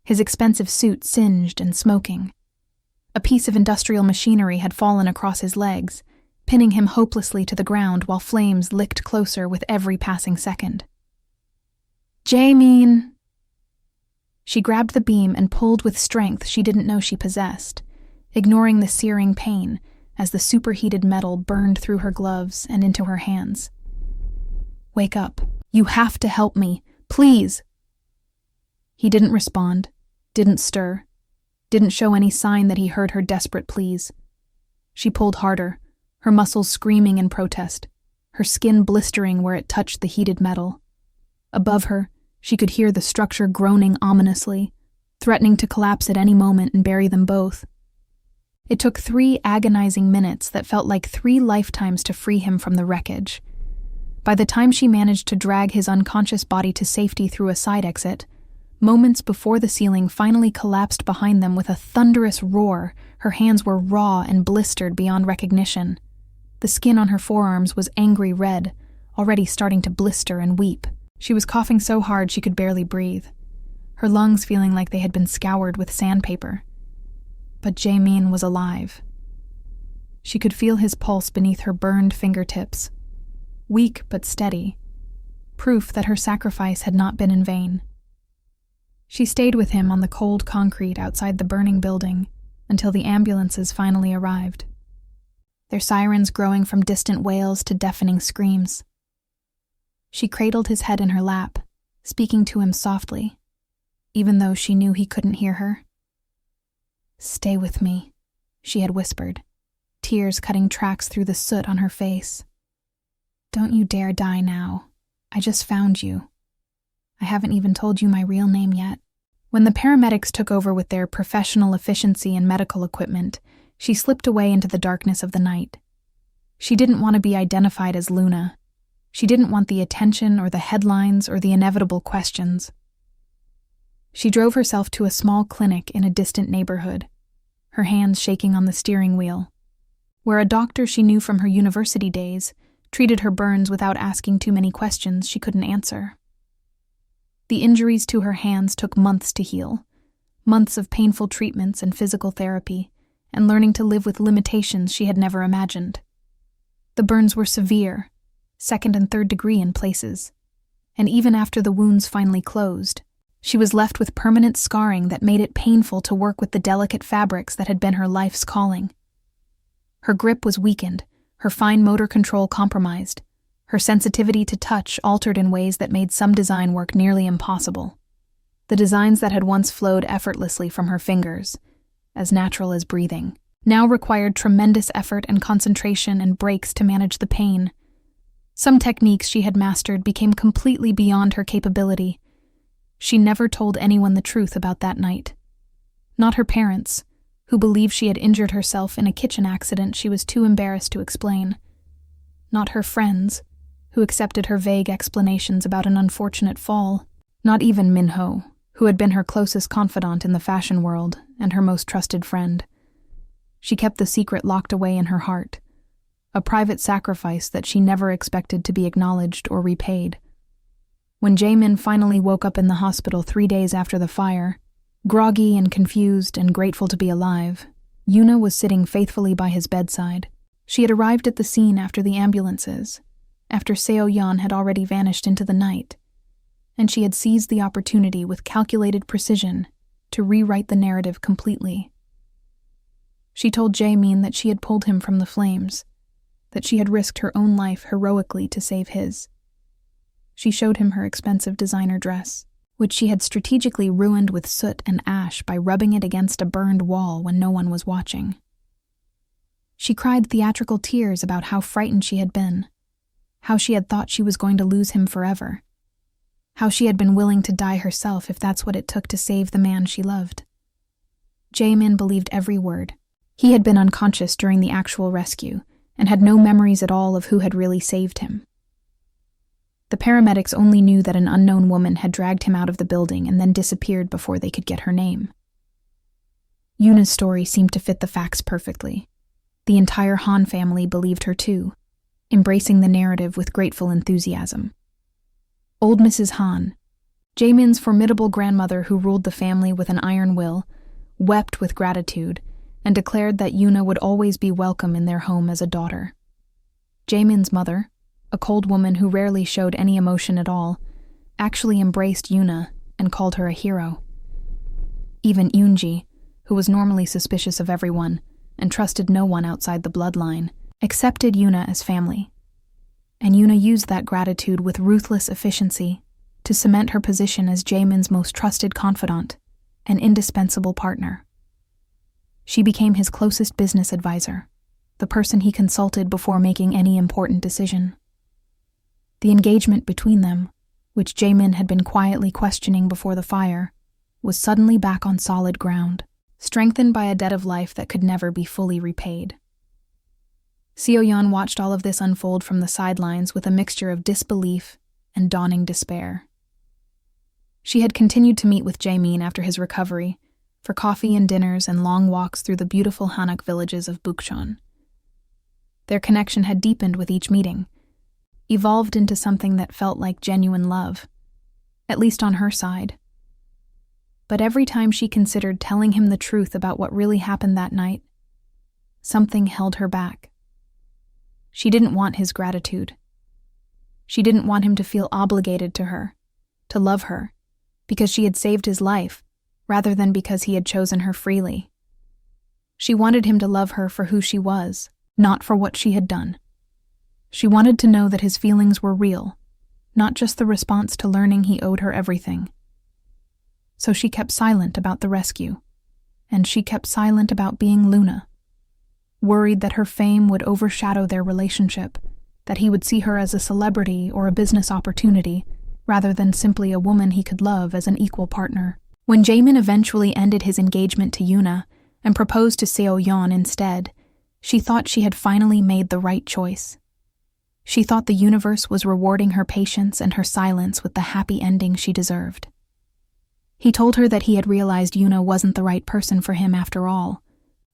Speaker 1: his expensive suit singed and smoking. A piece of industrial machinery had fallen across his legs, pinning him hopelessly to the ground while flames licked closer with every passing second. "Jamin!" She grabbed the beam and pulled with strength she didn't know she possessed, ignoring the searing pain as the superheated metal burned through her gloves and into her hands. "Wake up. You have to help me. Please!" He didn't respond, didn't stir, didn't show any sign that he heard her desperate pleas. She pulled harder, her muscles screaming in protest, her skin blistering where it touched the heated metal. Above her, she could hear the structure groaning ominously, threatening to collapse at any moment and bury them both. It took 3 agonizing minutes that felt like 3 lifetimes to free him from the wreckage. By the time she managed to drag his unconscious body to safety through a side exit, moments before the ceiling finally collapsed behind them with a thunderous roar, her hands were raw and blistered beyond recognition. The skin on her forearms was angry red, already starting to blister and weep. She was coughing so hard she could barely breathe, her lungs feeling like they had been scoured with sandpaper. But Jamin was alive. She could feel his pulse beneath her burned fingertips, weak but steady, proof that her sacrifice had not been in vain. She stayed with him on the cold concrete outside the burning building until the ambulances finally arrived, their sirens growing from distant wails to deafening screams. She cradled his head in her lap, speaking to him softly, even though she knew he couldn't hear her. "Stay with me," she had whispered, tears cutting tracks through the soot on her face. "Don't you dare die now. I just found you. I haven't even told you my real name yet." When the paramedics took over with their professional efficiency and medical equipment, she slipped away into the darkness of the night. She didn't want to be identified as Luna. She didn't want the attention or the headlines or the inevitable questions. She drove herself to a small clinic in a distant neighborhood, her hands shaking on the steering wheel, where a doctor she knew from her university days treated her burns without asking too many questions she couldn't answer. The injuries to her hands took months to heal, months of painful treatments and physical therapy, and learning to live with limitations she had never imagined. The burns were severe, 2nd and 3rd degree in places, and even after the wounds finally closed, she was left with permanent scarring that made it painful to work with the delicate fabrics that had been her life's calling. Her grip was weakened, her fine motor control compromised, her sensitivity to touch altered in ways that made some design work nearly impossible. The designs that had once flowed effortlessly from her fingers, as natural as breathing, now required tremendous effort and concentration and breaks to manage the pain. Some techniques she had mastered became completely beyond her capability. She never told anyone the truth about that night. Not her parents, who believed she had injured herself in a kitchen accident she was too embarrassed to explain. Not her friends, who accepted her vague explanations about an unfortunate fall. Not even Minho, who had been her closest confidant in the fashion world and her most trusted friend. She kept the secret locked away in her heart, a private sacrifice that she never expected to be acknowledged or repaid. When Jamin finally woke up in the hospital 3 days after the fire, groggy and confused and grateful to be alive, Yuna was sitting faithfully by his bedside. She had arrived at the scene after the ambulances, after Seo-yeon had already vanished into the night, and she had seized the opportunity with calculated precision to rewrite the narrative completely. She told Jamin that she had pulled him from the flames, that she had risked her own life heroically to save his. She showed him her expensive designer dress, which she had strategically ruined with soot and ash by rubbing it against a burned wall when no one was watching. She cried theatrical tears about how frightened she had been, how she had thought she was going to lose him forever, how she had been willing to die herself if that's what it took to save the man she loved. Jamin believed every word. He had been unconscious during the actual rescue and had no memories at all of who had really saved him. The paramedics only knew that an unknown woman had dragged him out of the building and then disappeared before they could get her name. Yuna's story seemed to fit the facts perfectly. The entire Han family believed her too, embracing the narrative with grateful enthusiasm. Old Mrs. Han, Jaemin's formidable grandmother who ruled the family with an iron will, wept with gratitude and declared that Yuna would always be welcome in their home as a daughter. Jaemin's mother, a cold woman who rarely showed any emotion at all, actually embraced Yuna and called her a hero. Even Yoonji, who was normally suspicious of everyone and trusted no one outside the bloodline, accepted Yuna as family. And Yuna used that gratitude with ruthless efficiency to cement her position as Jaemin's most trusted confidant and indispensable partner. She became his closest business advisor, the person he consulted before making any important decision. The engagement between them, which Jaemin had been quietly questioning before the fire, was suddenly back on solid ground, strengthened by a debt of life that could never be fully repaid. Seo-yeon watched all of this unfold from the sidelines with a mixture of disbelief and dawning despair. She had continued to meet with Jaemin after his recovery, for coffee and dinners and long walks through the beautiful Hanok villages of Bukchon. Their connection had deepened with each meeting, evolved into something that felt like genuine love, at least on her side. But every time she considered telling him the truth about what really happened that night, something held her back. She didn't want his gratitude. She didn't want him to feel obligated to her, to love her, because she had saved his life, rather than because he had chosen her freely. She wanted him to love her for who she was, not for what she had done. She wanted to know that his feelings were real, not just the response to learning he owed her everything. So she kept silent about the rescue, and she kept silent about being Luna, worried that her fame would overshadow their relationship, that he would see her as a celebrity or a business opportunity, rather than simply a woman he could love as an equal partner. When Jaemin eventually ended his engagement to Yuna and proposed to Seo-yeon instead, she thought she had finally made the right choice. She thought the universe was rewarding her patience and her silence with the happy ending she deserved. He told her that he had realized Yuna wasn't the right person for him after all,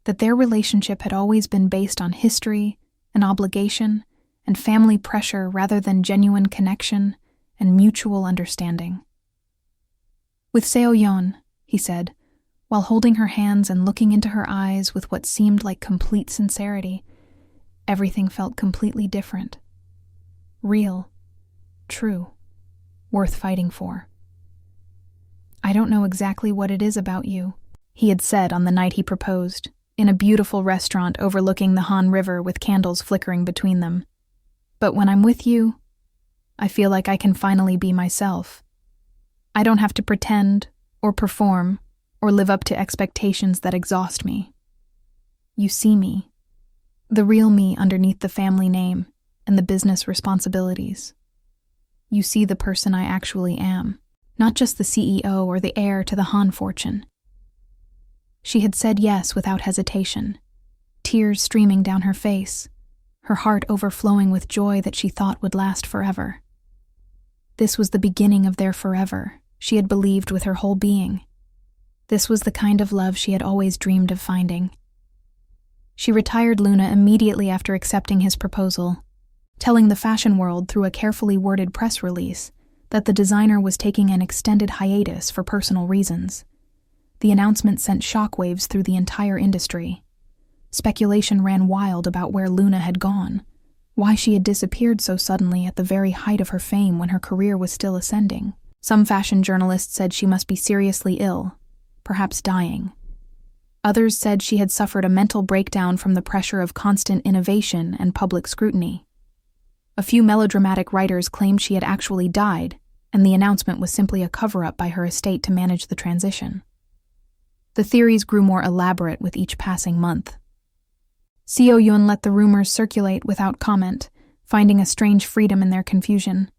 Speaker 1: that their relationship had always been based on history and obligation and family pressure rather than genuine connection and mutual understanding. With Seo-yeon, he said, while holding her hands and looking into her eyes with what seemed like complete sincerity, everything felt completely different. Real, true, worth fighting for. "I don't know exactly what it is about you," he had said on the night he proposed, in a beautiful restaurant overlooking the Han River with candles flickering between them. "But when I'm with you, I feel like I can finally be myself. I don't have to pretend or perform or live up to expectations that exhaust me. You see me, the real me underneath the family name and the business responsibilities. You see the person I actually am, not just the CEO or the heir to the Han fortune." She had said yes without hesitation, tears streaming down her face, her heart overflowing with joy that she thought would last forever. This was the beginning of their forever, she had believed with her whole being. This was the kind of love she had always dreamed of finding. She retired Luna immediately after accepting his proposal, telling the fashion world through a carefully worded press release that the designer was taking an extended hiatus for personal reasons. The announcement sent shockwaves through the entire industry. Speculation ran wild about where Luna had gone, why she had disappeared so suddenly at the very height of her fame when her career was still ascending. Some fashion journalists said she must be seriously ill, perhaps dying. Others said she had suffered a mental breakdown from the pressure of constant innovation and public scrutiny. A few melodramatic writers claimed she had actually died, and the announcement was simply a cover-up by her estate to manage the transition. The theories grew more elaborate with each passing month. Seo-yeon let the rumors circulate without comment, finding a strange freedom in their confusion.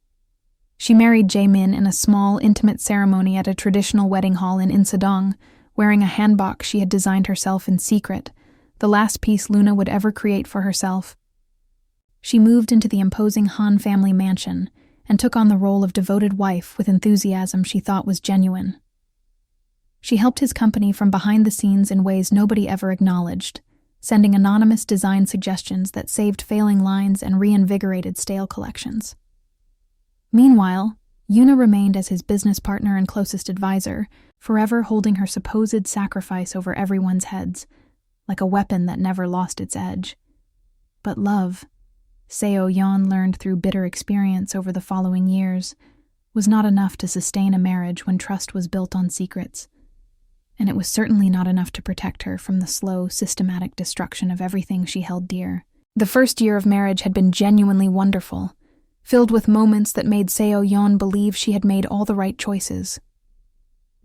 Speaker 1: She married Jaemin in a small, intimate ceremony at a traditional wedding hall in Insadong, wearing a hanbok she had designed herself in secret, the last piece Luna would ever create for herself. She moved into the imposing Han family mansion, and took on the role of devoted wife with enthusiasm she thought was genuine. She helped his company from behind the scenes in ways nobody ever acknowledged, sending anonymous design suggestions that saved failing lines and reinvigorated stale collections. Meanwhile, Yuna remained as his business partner and closest advisor, forever holding her supposed sacrifice over everyone's heads, like a weapon that never lost its edge. But love, Seo-yeon learned through bitter experience over the following years, was not enough to sustain a marriage when trust was built on secrets. And it was certainly not enough to protect her from the slow, systematic destruction of everything she held dear. The first year of marriage had been genuinely wonderful, filled with moments that made Seo-yeon believe she had made all the right choices.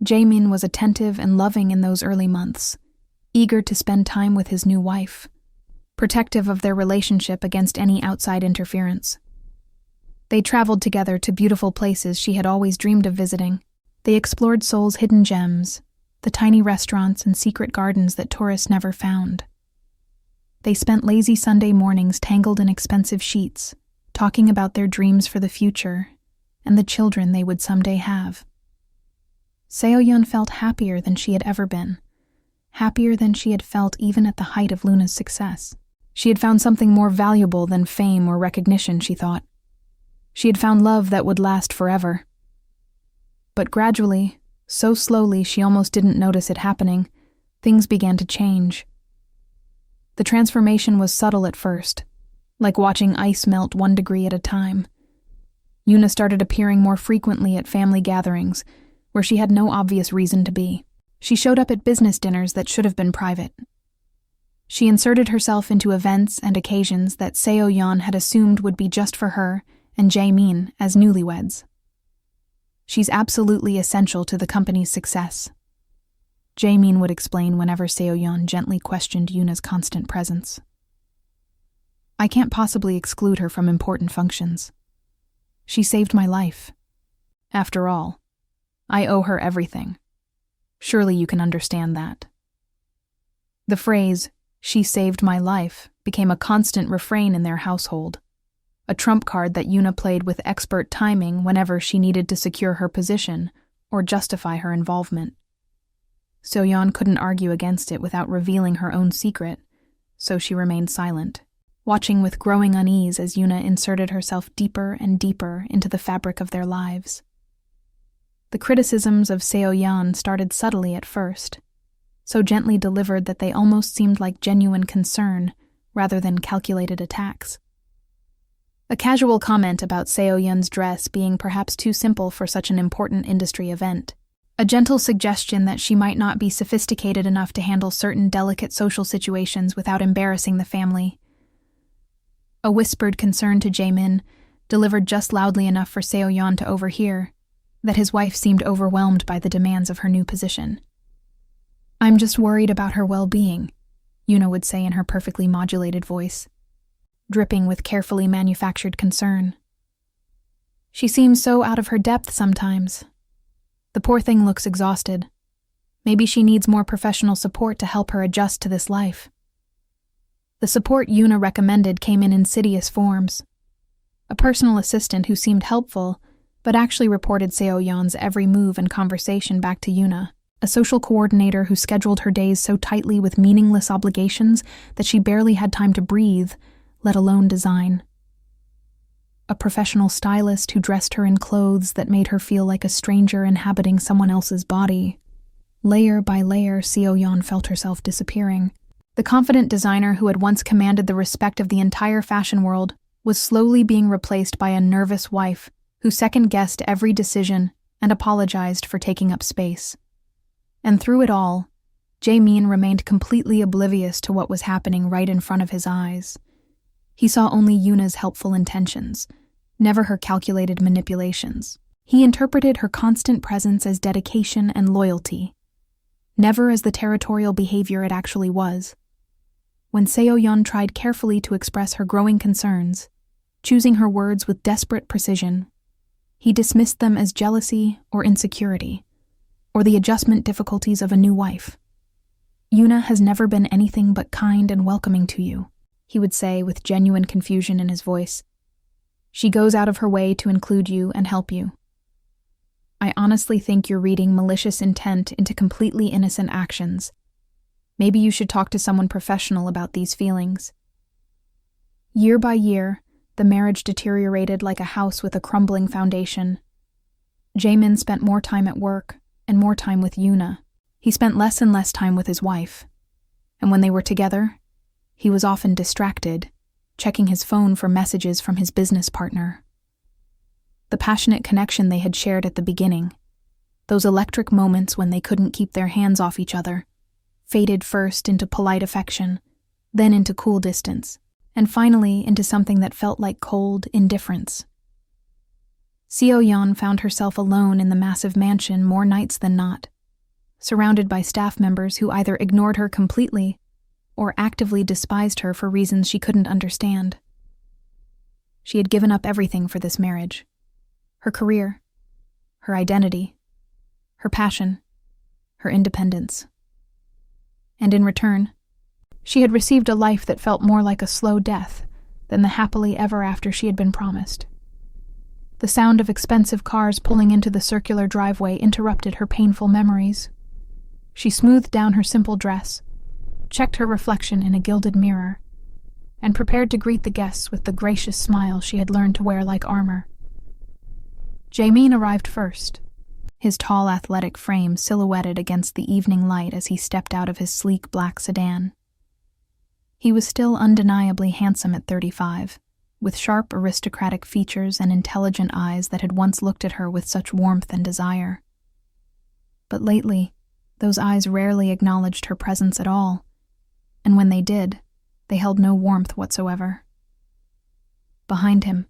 Speaker 1: Jaemin was attentive and loving in those early months, eager to spend time with his new wife, protective of their relationship against any outside interference. They traveled together to beautiful places she had always dreamed of visiting. They explored Seoul's hidden gems, the tiny restaurants and secret gardens that tourists never found. They spent lazy Sunday mornings tangled in expensive sheets, talking about their dreams for the future and the children they would someday have. Seo-yeon felt happier than she had ever been, happier than she had felt even at the height of Luna's success. She had found something more valuable than fame or recognition, she thought. She had found love that would last forever. But gradually, so slowly she almost didn't notice it happening, things began to change. The transformation was subtle at first, like watching ice melt 1 degree at a time. Yuna started appearing more frequently at family gatherings, where she had no obvious reason to be. She showed up at business dinners that should have been private. She inserted herself into events and occasions that Seo-yeon had assumed would be just for her and Jaemin as newlyweds. She's absolutely essential to the company's success, Jaemin would explain whenever Seo-yeon gently questioned Yuna's constant presence. I can't possibly exclude her from important functions. She saved my life. After all, I owe her everything. Surely you can understand that. The phrase, "she saved my life," became a constant refrain in their household, a trump card that Yuna played with expert timing whenever she needed to secure her position or justify her involvement. So-yeon couldn't argue against it without revealing her own secret, so she remained silent, watching with growing unease as Yuna inserted herself deeper and deeper into the fabric of their lives. The criticisms of Seo-yeon started subtly at first, so gently delivered that they almost seemed like genuine concern rather than calculated attacks. A casual comment about Seo-yeon's dress being perhaps too simple for such an important industry event. A gentle suggestion that she might not be sophisticated enough to handle certain delicate social situations without embarrassing the family. A whispered concern to Jaemin, delivered just loudly enough for Seo-yeon to overhear, that his wife seemed overwhelmed by the demands of her new position. "I'm just worried about her well-being," Yuna would say in her perfectly modulated voice, dripping with carefully manufactured concern. "She seems so out of her depth sometimes. The poor thing looks exhausted. Maybe she needs more professional support to help her adjust to this life." The support Yuna recommended came in insidious forms. A personal assistant who seemed helpful, but actually reported Seo-yeon's every move and conversation back to Yuna. A social coordinator who scheduled her days so tightly with meaningless obligations that she barely had time to breathe, let alone design. A professional stylist who dressed her in clothes that made her feel like a stranger inhabiting someone else's body. Layer by layer, Seo-yeon felt herself disappearing. The confident designer who had once commanded the respect of the entire fashion world was slowly being replaced by a nervous wife who second-guessed every decision and apologized for taking up space. And through it all, Jaemin remained completely oblivious to what was happening right in front of his eyes. He saw only Yuna's helpful intentions, never her calculated manipulations. He interpreted her constant presence as dedication and loyalty, never as the territorial behavior it actually was. When Seo-yeon tried carefully to express her growing concerns, choosing her words with desperate precision, he dismissed them as jealousy or insecurity, or the adjustment difficulties of a new wife. "Yuna has never been anything but kind and welcoming to you," he would say with genuine confusion in his voice. She goes out of her way to include you and help you. I honestly think you're reading malicious intent into completely innocent actions. Maybe you should talk to someone professional about these feelings. Year by year, the marriage deteriorated like a house with a crumbling foundation. Jaemin spent more time at work and more time with Yuna. He spent less and less time with his wife. And when they were together, he was often distracted, checking his phone for messages from his business partner. The passionate connection they had shared at the beginning, those electric moments when they couldn't keep their hands off each other, faded first into polite affection, then into cool distance, and finally into something that felt like cold indifference. Seo-yeon found herself alone in the massive mansion more nights than not, surrounded by staff members who either ignored her completely or actively despised her for reasons she couldn't understand. She had given up everything for this marriage. Her career, her identity, her passion, her independence. And in return, she had received a life that felt more like a slow death than the happily ever after she had been promised. The sound of expensive cars pulling into the circular driveway interrupted her painful memories. She smoothed down her simple dress, checked her reflection in a gilded mirror, and prepared to greet the guests with the gracious smile she had learned to wear like armor. Jaemin arrived first, his tall athletic frame silhouetted against the evening light as he stepped out of his sleek black sedan. He was still undeniably handsome at 35, with sharp aristocratic features and intelligent eyes that had once looked at her with such warmth and desire. But lately, those eyes rarely acknowledged her presence at all, and when they did, they held no warmth whatsoever. Behind him,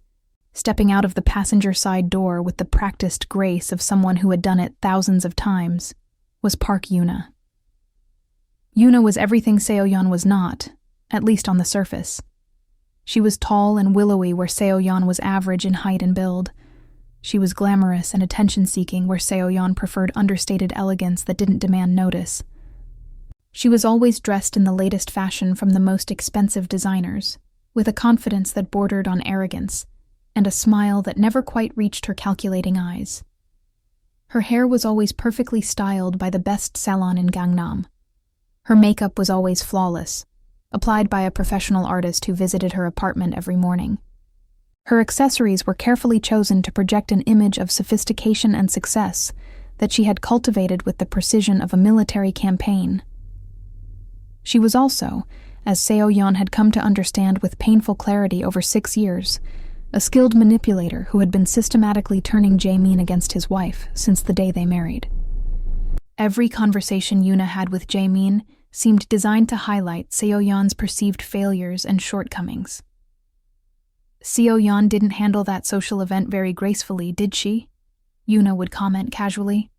Speaker 1: stepping out of the passenger side door with the practiced grace of someone who had done it thousands of times, was Park Yuna. Yuna was everything Seo-yeon was not, at least on the surface. She was tall and willowy where Seo-yeon was average in height and build. She was glamorous and attention-seeking where Seo-yeon preferred understated elegance that didn't demand notice. She was always dressed in the latest fashion from the most expensive designers, with a confidence that bordered on arrogance, and a smile that never quite reached her calculating eyes. Her hair was always perfectly styled by the best salon in Gangnam. Her makeup was always flawless, applied by a professional artist who visited her apartment every morning. Her accessories were carefully chosen to project an image of sophistication and success that she had cultivated with the precision of a military campaign. She was also, as Seo-yeon had come to understand with painful clarity over 6 years, a skilled manipulator who had been systematically turning Jaemin against his wife since the day they married. Every conversation Yuna had with Jaemin seemed designed to highlight Seo-yeon's perceived failures and shortcomings. Seo-yeon didn't handle that social event very gracefully, did she? Yuna would comment casually.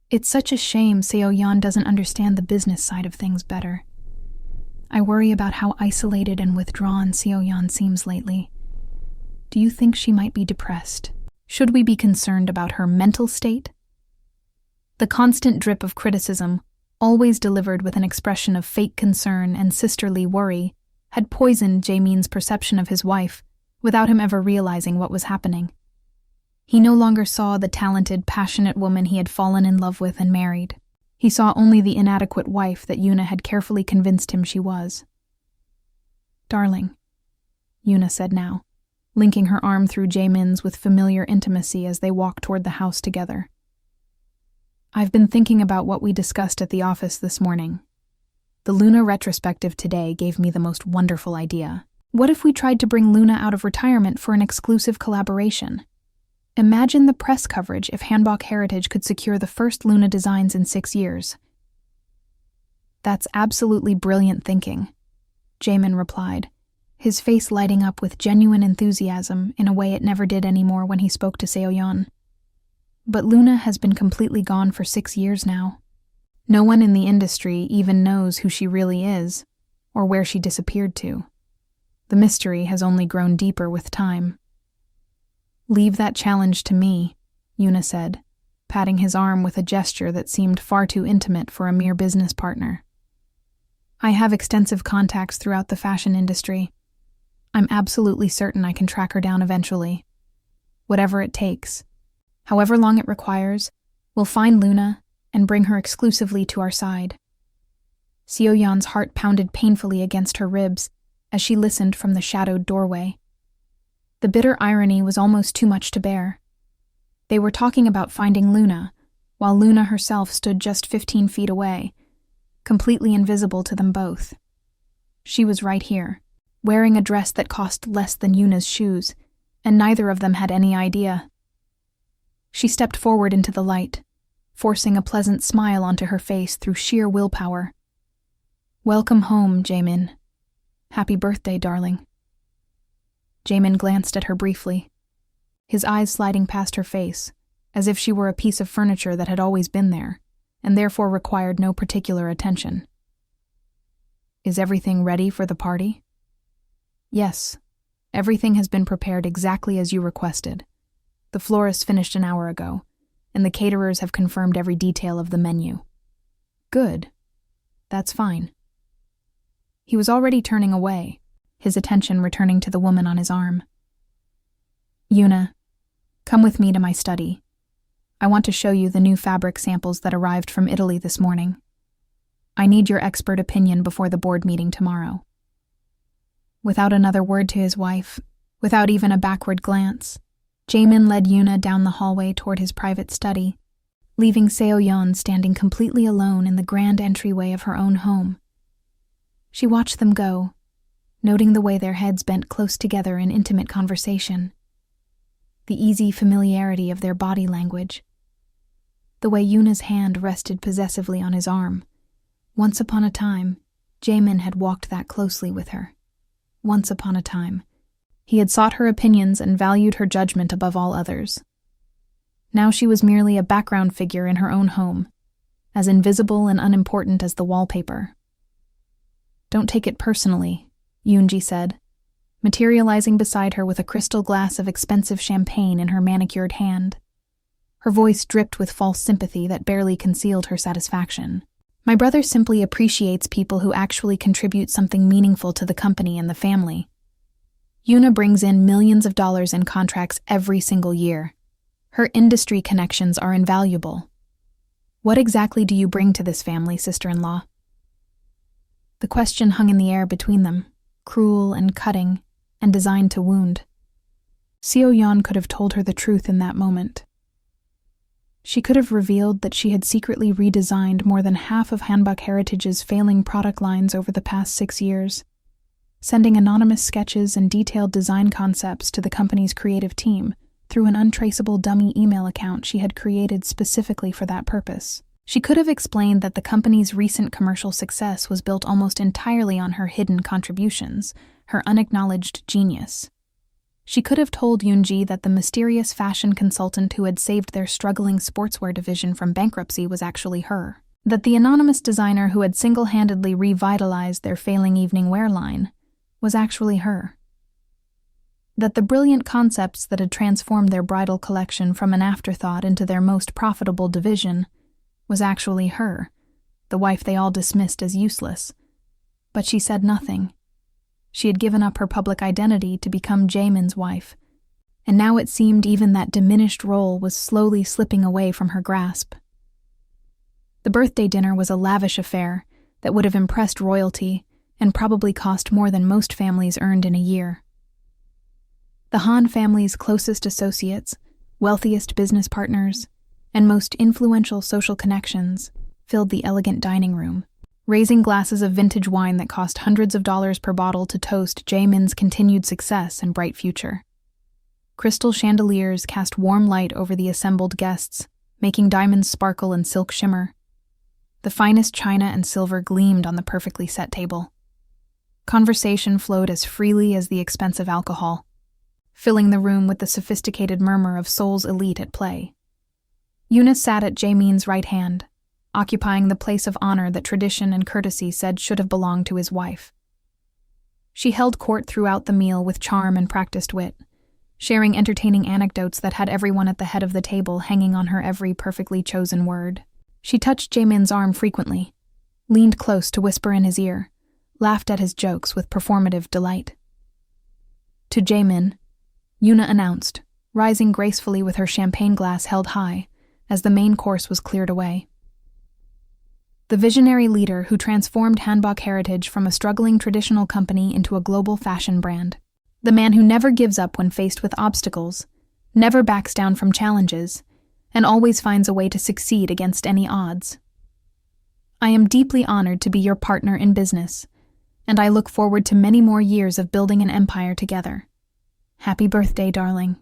Speaker 1: It's such a shame Seo-yeon doesn't understand the business side of things better. I worry about how isolated and withdrawn Seo-yeon seems lately. Do you think she might be depressed? Should we be concerned about her mental state? The constant drip of criticism, always delivered with an expression of fake concern and sisterly worry, had poisoned Jaemin's perception of his wife without him ever realizing what was happening. He no longer saw the talented, passionate woman he had fallen in love with and married. He saw only the inadequate wife that Yuna had carefully convinced him she was. "Darling," Yuna said now, linking her arm through Jaemin's with familiar intimacy as they walked toward the house together. "I've been thinking about what we discussed at the office this morning. The Luna retrospective today gave me the most wonderful idea. What if we tried to bring Luna out of retirement for an exclusive collaboration? Imagine the press coverage if Hanbok Heritage could secure the first Luna designs in 6 years." "That's absolutely brilliant thinking," Jaemin replied, his face lighting up with genuine enthusiasm in a way it never did anymore when he spoke to Seo-yeon. "But Luna has been completely gone for 6 years now. No one in the industry even knows who she really is, or where she disappeared to. The mystery has only grown deeper with time." "Leave that challenge to me," Yuna said, patting his arm with a gesture that seemed far too intimate for a mere business partner. "I have extensive contacts throughout the fashion industry. I'm absolutely certain I can track her down eventually. Whatever it takes. However long it requires, we'll find Luna and bring her exclusively to our side. Seo-yeon's heart pounded painfully against her ribs as she listened from the shadowed doorway. The bitter irony was almost too much to bear. They were talking about finding Luna, while Luna herself stood just 15 feet away, completely invisible to them both. She was right here, wearing a dress that cost less than Yuna's shoes, and neither of them had any idea. She stepped forward into the light, forcing a pleasant smile onto her face through sheer willpower. "Welcome home, Jaemin. Happy birthday, darling." Jaemin glanced at her briefly, his eyes sliding past her face, as if she were a piece of furniture that had always been there, and therefore required no particular attention. "Is everything ready for the party?" "Yes. Everything has been prepared exactly as you requested. The florist finished an hour ago, and the caterers have confirmed every detail of the menu." "Good. That's fine." He was already turning away, his attention returning to the woman on his arm. "Yuna, come with me to my study. I want to show you the new fabric samples that arrived from Italy this morning. I need your expert opinion before the board meeting tomorrow." Without another word to his wife, without even a backward glance, Jaemin led Yuna down the hallway toward his private study, leaving Seo-yeon standing completely alone in the grand entryway of her own home. She watched them go, noting the way their heads bent close together in intimate conversation, the easy familiarity of their body language, the way Yuna's hand rested possessively on his arm. Once upon a time, Jaemin had walked that closely with her. Once upon a time, he had sought her opinions and valued her judgment above all others. Now she was merely a background figure in her own home, as invisible and unimportant as the wallpaper. "Don't take it personally," Yoonji said, materializing beside her with a crystal glass of expensive champagne in her manicured hand. Her voice dripped with false sympathy that barely concealed her satisfaction. "My brother simply appreciates people who actually contribute something meaningful to the company and the family. Yuna brings in millions of dollars in contracts every single year. Her industry connections are invaluable. What exactly do you bring to this family, sister-in-law?" The question hung in the air between them, cruel and cutting, and designed to wound. Seo-yeon could have told her the truth in that moment. She could have revealed that she had secretly redesigned more than half of Hanbok Heritage's failing product lines over the past 6 years, sending anonymous sketches and detailed design concepts to the company's creative team through an untraceable dummy email account she had created specifically for that purpose. She could have explained that the company's recent commercial success was built almost entirely on her hidden contributions, her unacknowledged genius. She could have told Yoonji that the mysterious fashion consultant who had saved their struggling sportswear division from bankruptcy was actually her. That the anonymous designer who had single-handedly revitalized their failing evening wear line was actually her. That the brilliant concepts that had transformed their bridal collection from an afterthought into their most profitable division was actually her, the wife they all dismissed as useless. But she said nothing. She had given up her public identity to become Jaemin's wife, and now it seemed even that diminished role was slowly slipping away from her grasp. The birthday dinner was a lavish affair that would have impressed royalty and probably cost more than most families earned in a year. The Han family's closest associates, wealthiest business partners, and most influential social connections filled the elegant dining room, raising glasses of vintage wine that cost hundreds of dollars per bottle to toast Jaemin's continued success and bright future. Crystal chandeliers cast warm light over the assembled guests, making diamonds sparkle and silk shimmer. The finest china and silver gleamed on the perfectly set table. Conversation flowed as freely as the expensive alcohol, filling the room with the sophisticated murmur of Seoul's elite at play. Yuna sat at Jaemin's right hand, occupying the place of honor that tradition and courtesy said should have belonged to his wife. She held court throughout the meal with charm and practiced wit, sharing entertaining anecdotes that had everyone at the head of the table hanging on her every perfectly chosen word. She touched Jaemin's arm frequently, leaned close to whisper in his ear, laughed at his jokes with performative delight. To Jaemin, Yuna announced, rising gracefully with her champagne glass held high as the main course was cleared away. The visionary leader who transformed Hanbok Heritage from a struggling traditional company into a global fashion brand. The man who never gives up when faced with obstacles, never backs down from challenges, and always finds a way to succeed against any odds. I am deeply honored to be your partner in business, and I look forward to many more years of building an empire together. Happy birthday, darling.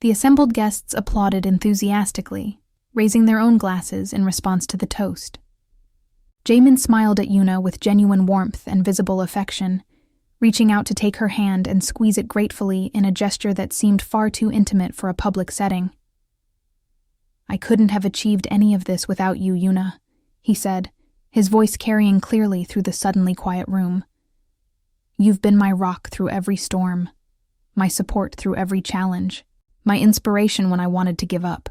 Speaker 1: The assembled guests applauded enthusiastically, raising their own glasses in response to the toast. Jaemin smiled at Yuna with genuine warmth and visible affection, reaching out to take her hand and squeeze it gratefully in a gesture that seemed far too intimate for a public setting. I couldn't have achieved any of this without you, Yuna, he said, his voice carrying clearly through the suddenly quiet room. You've been my rock through every storm, my support through every challenge, my inspiration when I wanted to give up.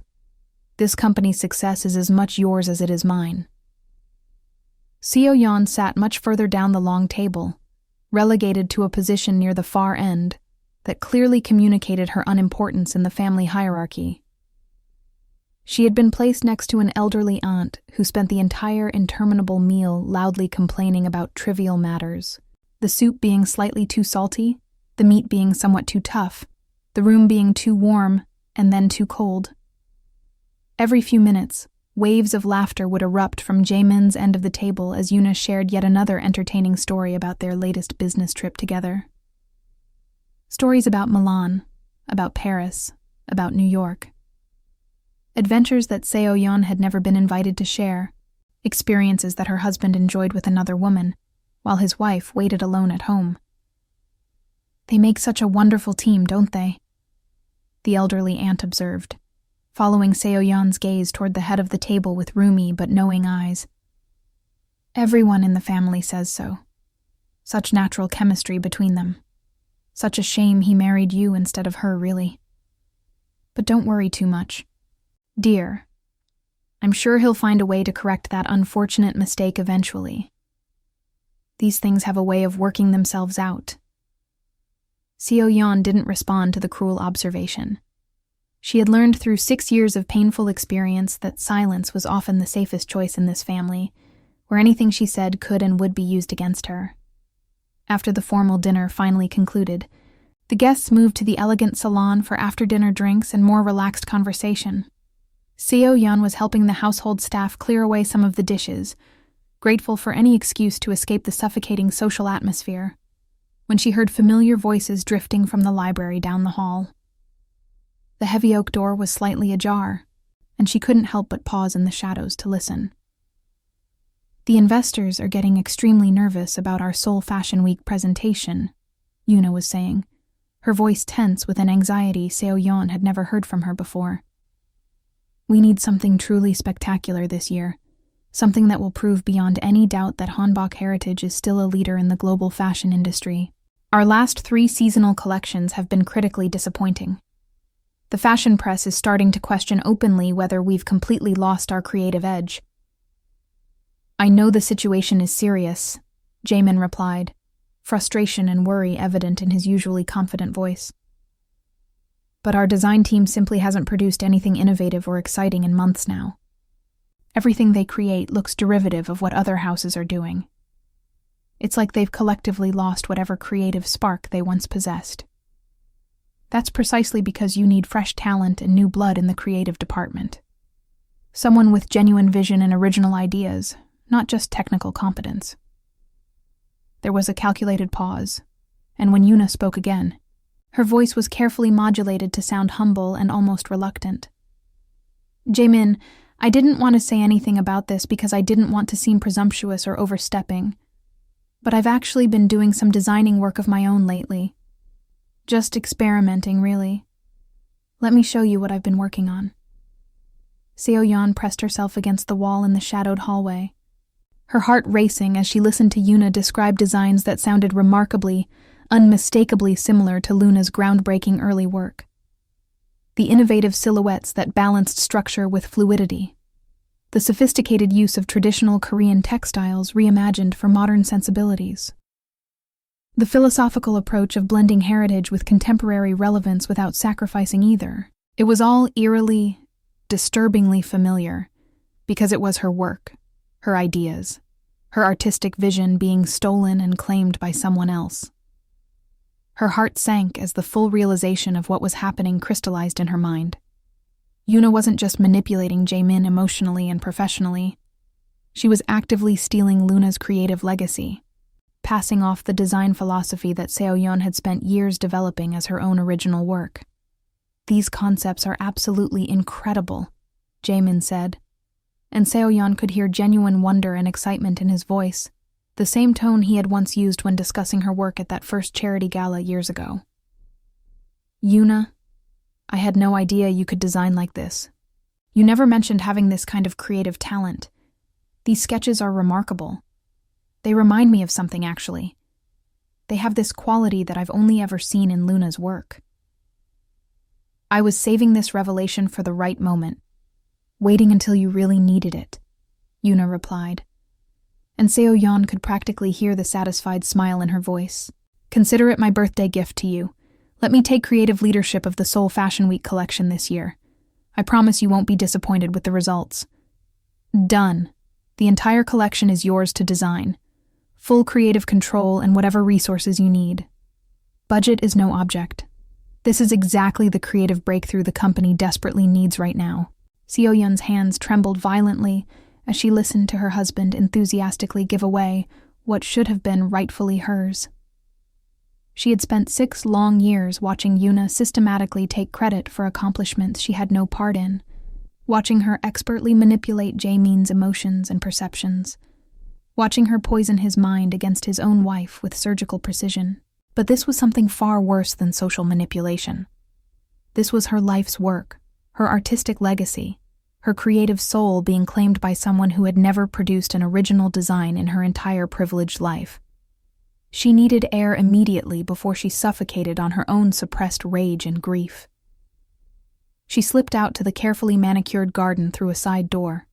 Speaker 1: This company's success is as much yours as it is mine. Seo-yeon sat much further down the long table, relegated to a position near the far end that clearly communicated her unimportance in the family hierarchy. She had been placed next to an elderly aunt who spent the entire interminable meal loudly complaining about trivial matters, the soup being slightly too salty, the meat being somewhat too tough, the room being too warm and then too cold. Every few minutes, waves of laughter would erupt from Jaemin's end of the table as Yuna shared yet another entertaining story about their latest business trip together. Stories about Milan, about Paris, about New York. Adventures that Seo-yeon had never been invited to share, experiences that her husband enjoyed with another woman, while his wife waited alone at home. They make such a wonderful team, don't they? The elderly aunt observed, following Seo-yeon's gaze toward the head of the table with roomy but knowing eyes. Everyone in the family says so. Such natural chemistry between them. Such a shame he married you instead of her, really. But don't worry too much. Dear, I'm sure he'll find a way to correct that unfortunate mistake eventually. These things have a way of working themselves out. Seo-yeon didn't respond to the cruel observation. She had learned through 6 years of painful experience that silence was often the safest choice in this family, where anything she said could and would be used against her. After the formal dinner finally concluded, the guests moved to the elegant salon for after-dinner drinks and more relaxed conversation. Seo-yeon was helping the household staff clear away some of the dishes, grateful for any excuse to escape the suffocating social atmosphere, when she heard familiar voices drifting from the library down the hall. The heavy oak door was slightly ajar, and she couldn't help but pause in the shadows to listen. The investors are getting extremely nervous about our Seoul Fashion Week presentation, Yuna was saying, her voice tense with an anxiety Seo-yeon had never heard from her before. We need something truly spectacular this year, something that will prove beyond any doubt that Hanbok Heritage is still a leader in the global fashion industry. Our last 3 seasonal collections have been critically disappointing. The fashion press is starting to question openly whether we've completely lost our creative edge. I know the situation is serious, Jaemin replied, frustration and worry evident in his usually confident voice. But our design team simply hasn't produced anything innovative or exciting in months now. Everything they create looks derivative of what other houses are doing. It's like they've collectively lost whatever creative spark they once possessed. That's precisely because you need fresh talent and new blood in the creative department. Someone with genuine vision and original ideas, not just technical competence. There was a calculated pause, and when Yuna spoke again, her voice was carefully modulated to sound humble and almost reluctant. Jaemin, I didn't want to say anything about this because I didn't want to seem presumptuous or overstepping, but I've actually been doing some designing work of my own lately. Just experimenting, really. Let me show you what I've been working on. Seo-yeon pressed herself against the wall in the shadowed hallway, her heart racing as she listened to Yuna describe designs that sounded remarkably, unmistakably similar to Luna's groundbreaking early work. The innovative silhouettes that balanced structure with fluidity. The sophisticated use of traditional Korean textiles reimagined for modern sensibilities. The philosophical approach of blending heritage with contemporary relevance without sacrificing either. It was all eerily, disturbingly familiar, because it was her work, her ideas, her artistic vision being stolen and claimed by someone else. Her heart sank as the full realization of what was happening crystallized in her mind. Yuna wasn't just manipulating Jaemin emotionally and professionally. She was actively stealing Luna's creative legacy, passing off the design philosophy that Seo-yeon had spent years developing as her own original work. "These concepts are absolutely incredible," Jaemin said, and Seo-yeon could hear genuine wonder and excitement in his voice, the same tone he had once used when discussing her work at that first charity gala years ago. "Yuna, I had no idea you could design like this. You never mentioned having this kind of creative talent. These sketches are remarkable. They remind me of something, actually. They have this quality that I've only ever seen in Luna's work." "I was saving this revelation for the right moment, waiting until you really needed it," Yuna replied. And Seo-yeon could practically hear the satisfied smile in her voice. "Consider it my birthday gift to you. Let me take creative leadership of the Seoul Fashion Week collection this year. I promise you won't be disappointed with the results." "Done. The entire collection is yours to design. Full creative control and whatever resources you need. Budget is no object. This is exactly the creative breakthrough the company desperately needs right now." Seo-yeon's hands trembled violently as she listened to her husband enthusiastically give away what should have been rightfully hers. She had spent 6 long years watching Yuna systematically take credit for accomplishments she had no part in, watching her expertly manipulate Jaemin's emotions and perceptions, watching her poison his mind against his own wife with surgical precision. But this was something far worse than social manipulation. This was her life's work, her artistic legacy, her creative soul being claimed by someone who had never produced an original design in her entire privileged life. She needed air immediately before she suffocated on her own suppressed rage and grief. She slipped out to the carefully manicured garden through a side door,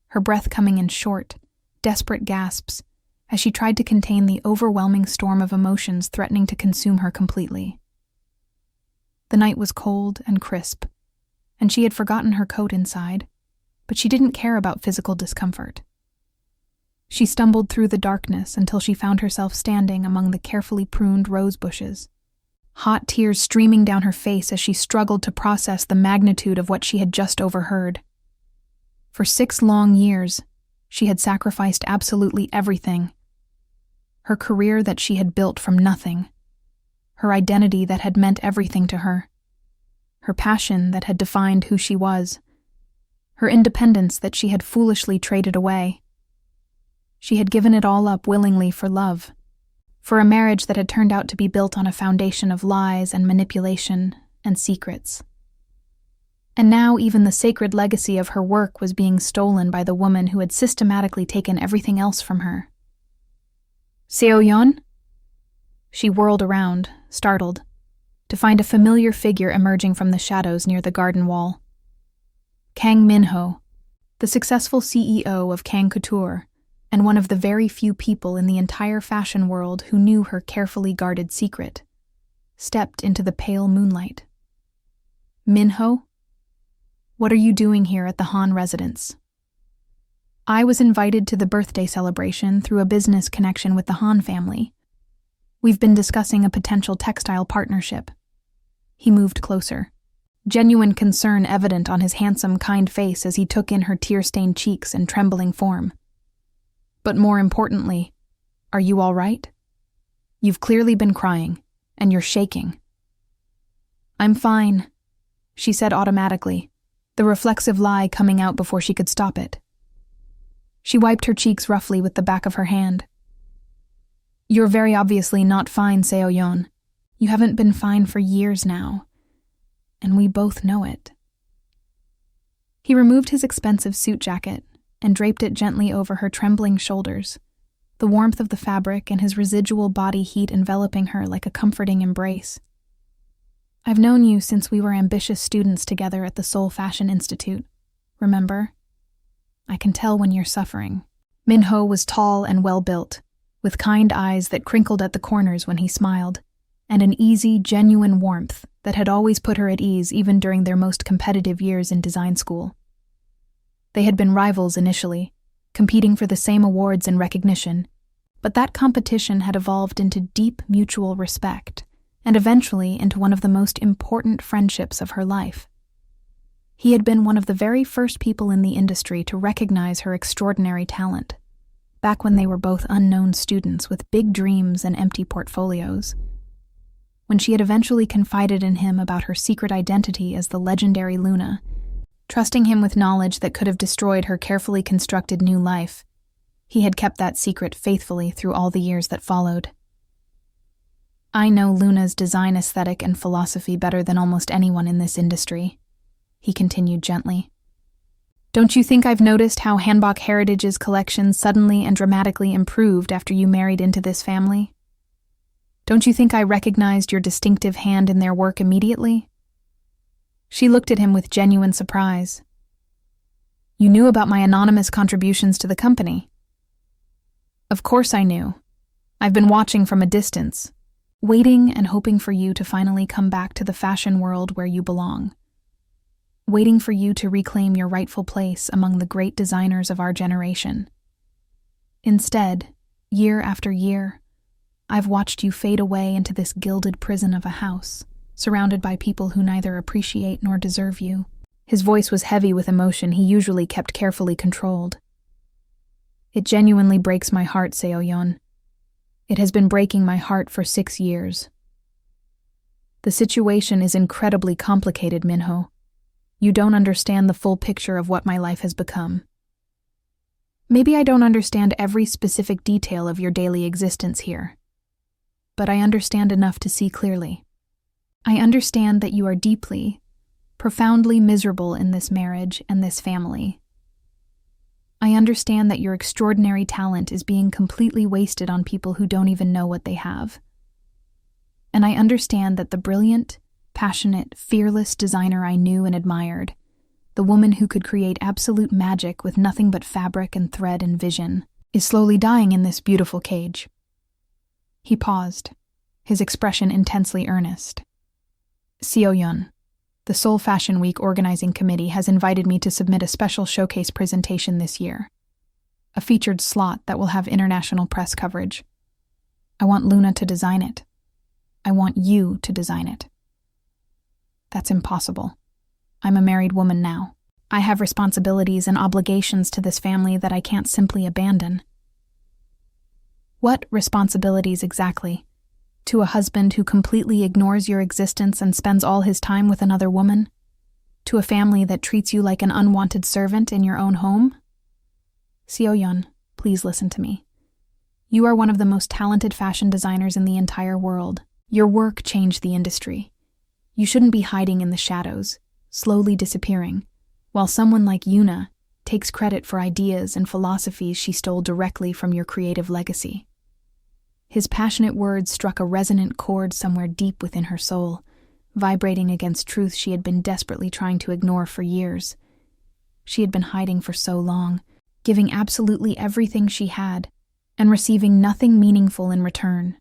Speaker 1: her breath coming in short, desperate gasps as she tried to contain the overwhelming storm of emotions threatening to consume her completely. The night was cold and crisp, and she had forgotten her coat inside, but she didn't care about physical discomfort. She stumbled through the darkness until she found herself standing among the carefully pruned rose bushes, hot tears streaming down her face as she struggled to process the magnitude of what she had just overheard. For 6 long years, she had sacrificed absolutely everything. Her career that she had built from nothing, her identity that had meant everything to her, her passion that had defined who she was, her independence that she had foolishly traded away. She had given it all up willingly for love, for a marriage that had turned out to be built on a foundation of lies and manipulation and secrets. And now even the sacred legacy of her work was being stolen by the woman who had systematically taken everything else from her. "Seo-yeon?" She whirled around, startled, to find a familiar figure emerging from the shadows near the garden wall. Kang Min-ho, the successful CEO of Kang Couture, and one of the very few people in the entire fashion world who knew her carefully guarded secret, stepped into the pale moonlight. "Min-ho? What are you doing here at the Han residence?" "I was invited to the birthday celebration through a business connection with the Han family. We've been discussing a potential textile partnership." He moved closer, genuine concern evident on his handsome, kind face as he took in her tear-stained cheeks and trembling form. "But more importantly, are you all right? You've clearly been crying, and you're shaking." "I'm fine," she said automatically, the reflexive lie coming out before she could stop it. She wiped her cheeks roughly with the back of her hand. "You're very obviously not fine, Seo-yeon. You haven't been fine for years now, and we both know it." He removed his expensive suit jacket and draped it gently over her trembling shoulders, the warmth of the fabric and his residual body heat enveloping her like a comforting embrace. "I've known you since we were ambitious students together at the Seoul Fashion Institute. Remember? I can tell when you're suffering." Min-ho was tall and well-built, with kind eyes that crinkled at the corners when he smiled, and an easy, genuine warmth that had always put her at ease even during their most competitive years in design school. They had been rivals initially, competing for the same awards and recognition, but that competition had evolved into deep mutual respect, and eventually into one of the most important friendships of her life. He had been one of the very first people in the industry to recognize her extraordinary talent, back when they were both unknown students with big dreams and empty portfolios. When she had eventually confided in him about her secret identity as the legendary Luna, trusting him with knowledge that could have destroyed her carefully constructed new life, he had kept that secret faithfully through all the years that followed. "I know Luna's design aesthetic and philosophy better than almost anyone in this industry," he continued gently. "Don't you think I've noticed how Hanbok Heritage's collection suddenly and dramatically improved after you married into this family? Don't you think I recognized your distinctive hand in their work immediately?" She looked at him with genuine surprise. "You knew about my anonymous contributions to the company?" "Of course I knew. I've been watching from a distance, waiting and hoping for you to finally come back to the fashion world where you belong. Waiting for you to reclaim your rightful place among the great designers of our generation. Instead, year after year, I've watched you fade away into this gilded prison of a house, surrounded by people who neither appreciate nor deserve you." His voice was heavy with emotion he usually kept carefully controlled. "It genuinely breaks my heart, Seo-yeon. It has been breaking my heart for 6 years. The situation is incredibly complicated, Minho. You don't understand the full picture of what my life has become. Maybe I don't understand every specific detail of your daily existence here, but I understand enough to see clearly. I understand that you are deeply, profoundly miserable in this marriage and this family. I understand that your extraordinary talent is being completely wasted on people who don't even know what they have. And I understand that the brilliant, passionate, fearless designer I knew and admired, the woman who could create absolute magic with nothing but fabric and thread and vision, is slowly dying in this beautiful cage." He paused, his expression intensely earnest. "Seo-yeon, the Seoul Fashion Week Organizing Committee has invited me to submit a special showcase presentation this year, a featured slot that will have international press coverage. I want Luna to design it. I want you to design it." "That's impossible. I'm a married woman now. I have responsibilities and obligations to this family that I can't simply abandon." "What responsibilities exactly? To a husband who completely ignores your existence and spends all his time with another woman? To a family that treats you like an unwanted servant in your own home?" "Seo-yeon, please listen to me. You are one of the most talented fashion designers in the entire world. Your work changed the industry. You shouldn't be hiding in the shadows, slowly disappearing, while someone like Yuna takes credit for ideas and philosophies she stole directly from your creative legacy." His passionate words struck a resonant chord somewhere deep within her soul, vibrating against truth she had been desperately trying to ignore for years. She had been hiding for so long, giving absolutely everything she had, and receiving nothing meaningful in return.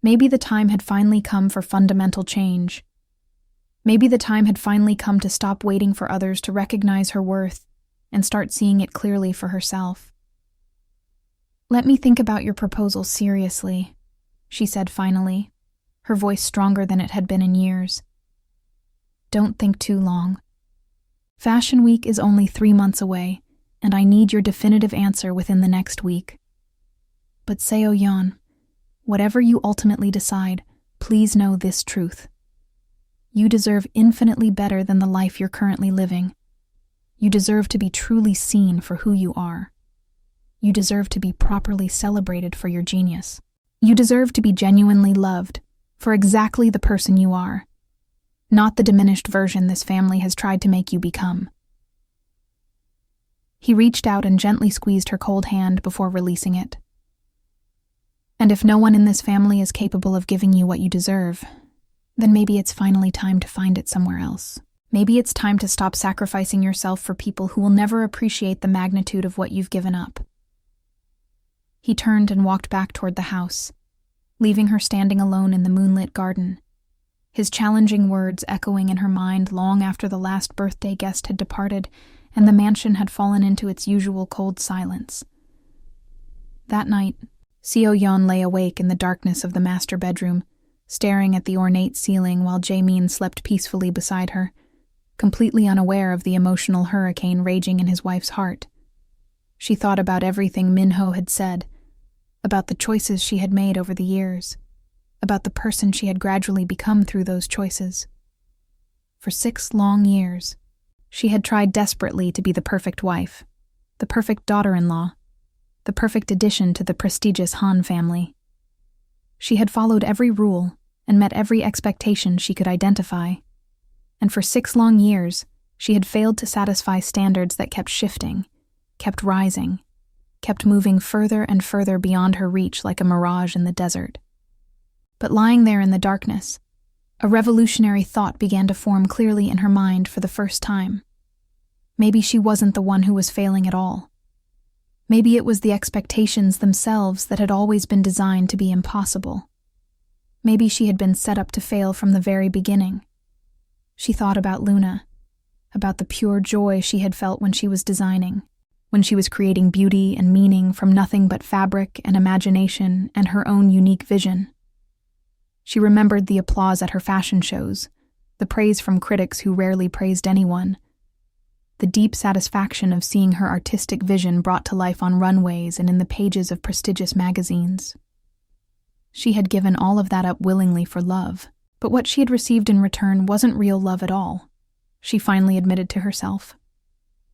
Speaker 1: Maybe the time had finally come for fundamental change. Maybe the time had finally come to stop waiting for others to recognize her worth and start seeing it clearly for herself. "Let me think about your proposal seriously," she said finally, her voice stronger than it had been in years. "Don't think too long. Fashion Week is only 3 months away, and I need your definitive answer within the next week. But Seo-yeon, whatever you ultimately decide, please know this truth. You deserve infinitely better than the life you're currently living. You deserve to be truly seen for who you are. You deserve to be properly celebrated for your genius. You deserve to be genuinely loved for exactly the person you are, not the diminished version this family has tried to make you become." He reached out and gently squeezed her cold hand before releasing it. "And if no one in this family is capable of giving you what you deserve, then maybe it's finally time to find it somewhere else. Maybe it's time to stop sacrificing yourself for people who will never appreciate the magnitude of what you've given up." He turned and walked back toward the house, leaving her standing alone in the moonlit garden, his challenging words echoing in her mind long after the last birthday guest had departed and the mansion had fallen into its usual cold silence. That night, Seo-yeon lay awake in the darkness of the master bedroom, staring at the ornate ceiling while Jae-min slept peacefully beside her, completely unaware of the emotional hurricane raging in his wife's heart. She thought about everything Minho had said, about the choices she had made over the years, about the person she had gradually become through those choices. For 6 long years, she had tried desperately to be the perfect wife, the perfect daughter-in-law, the perfect addition to the prestigious Han family. She had followed every rule and met every expectation she could identify. And for 6 long years, she had failed to satisfy standards that kept shifting, kept rising, kept moving further and further beyond her reach like a mirage in the desert. But lying there in the darkness, a revolutionary thought began to form clearly in her mind for the first time. Maybe she wasn't the one who was failing at all. Maybe it was the expectations themselves that had always been designed to be impossible. Maybe she had been set up to fail from the very beginning. She thought about Luna, about the pure joy she had felt when she was designing, when she was creating beauty and meaning from nothing but fabric and imagination and her own unique vision. She remembered the applause at her fashion shows, the praise from critics who rarely praised anyone, the deep satisfaction of seeing her artistic vision brought to life on runways and in the pages of prestigious magazines. She had given all of that up willingly for love, but what she had received in return wasn't real love at all, she finally admitted to herself.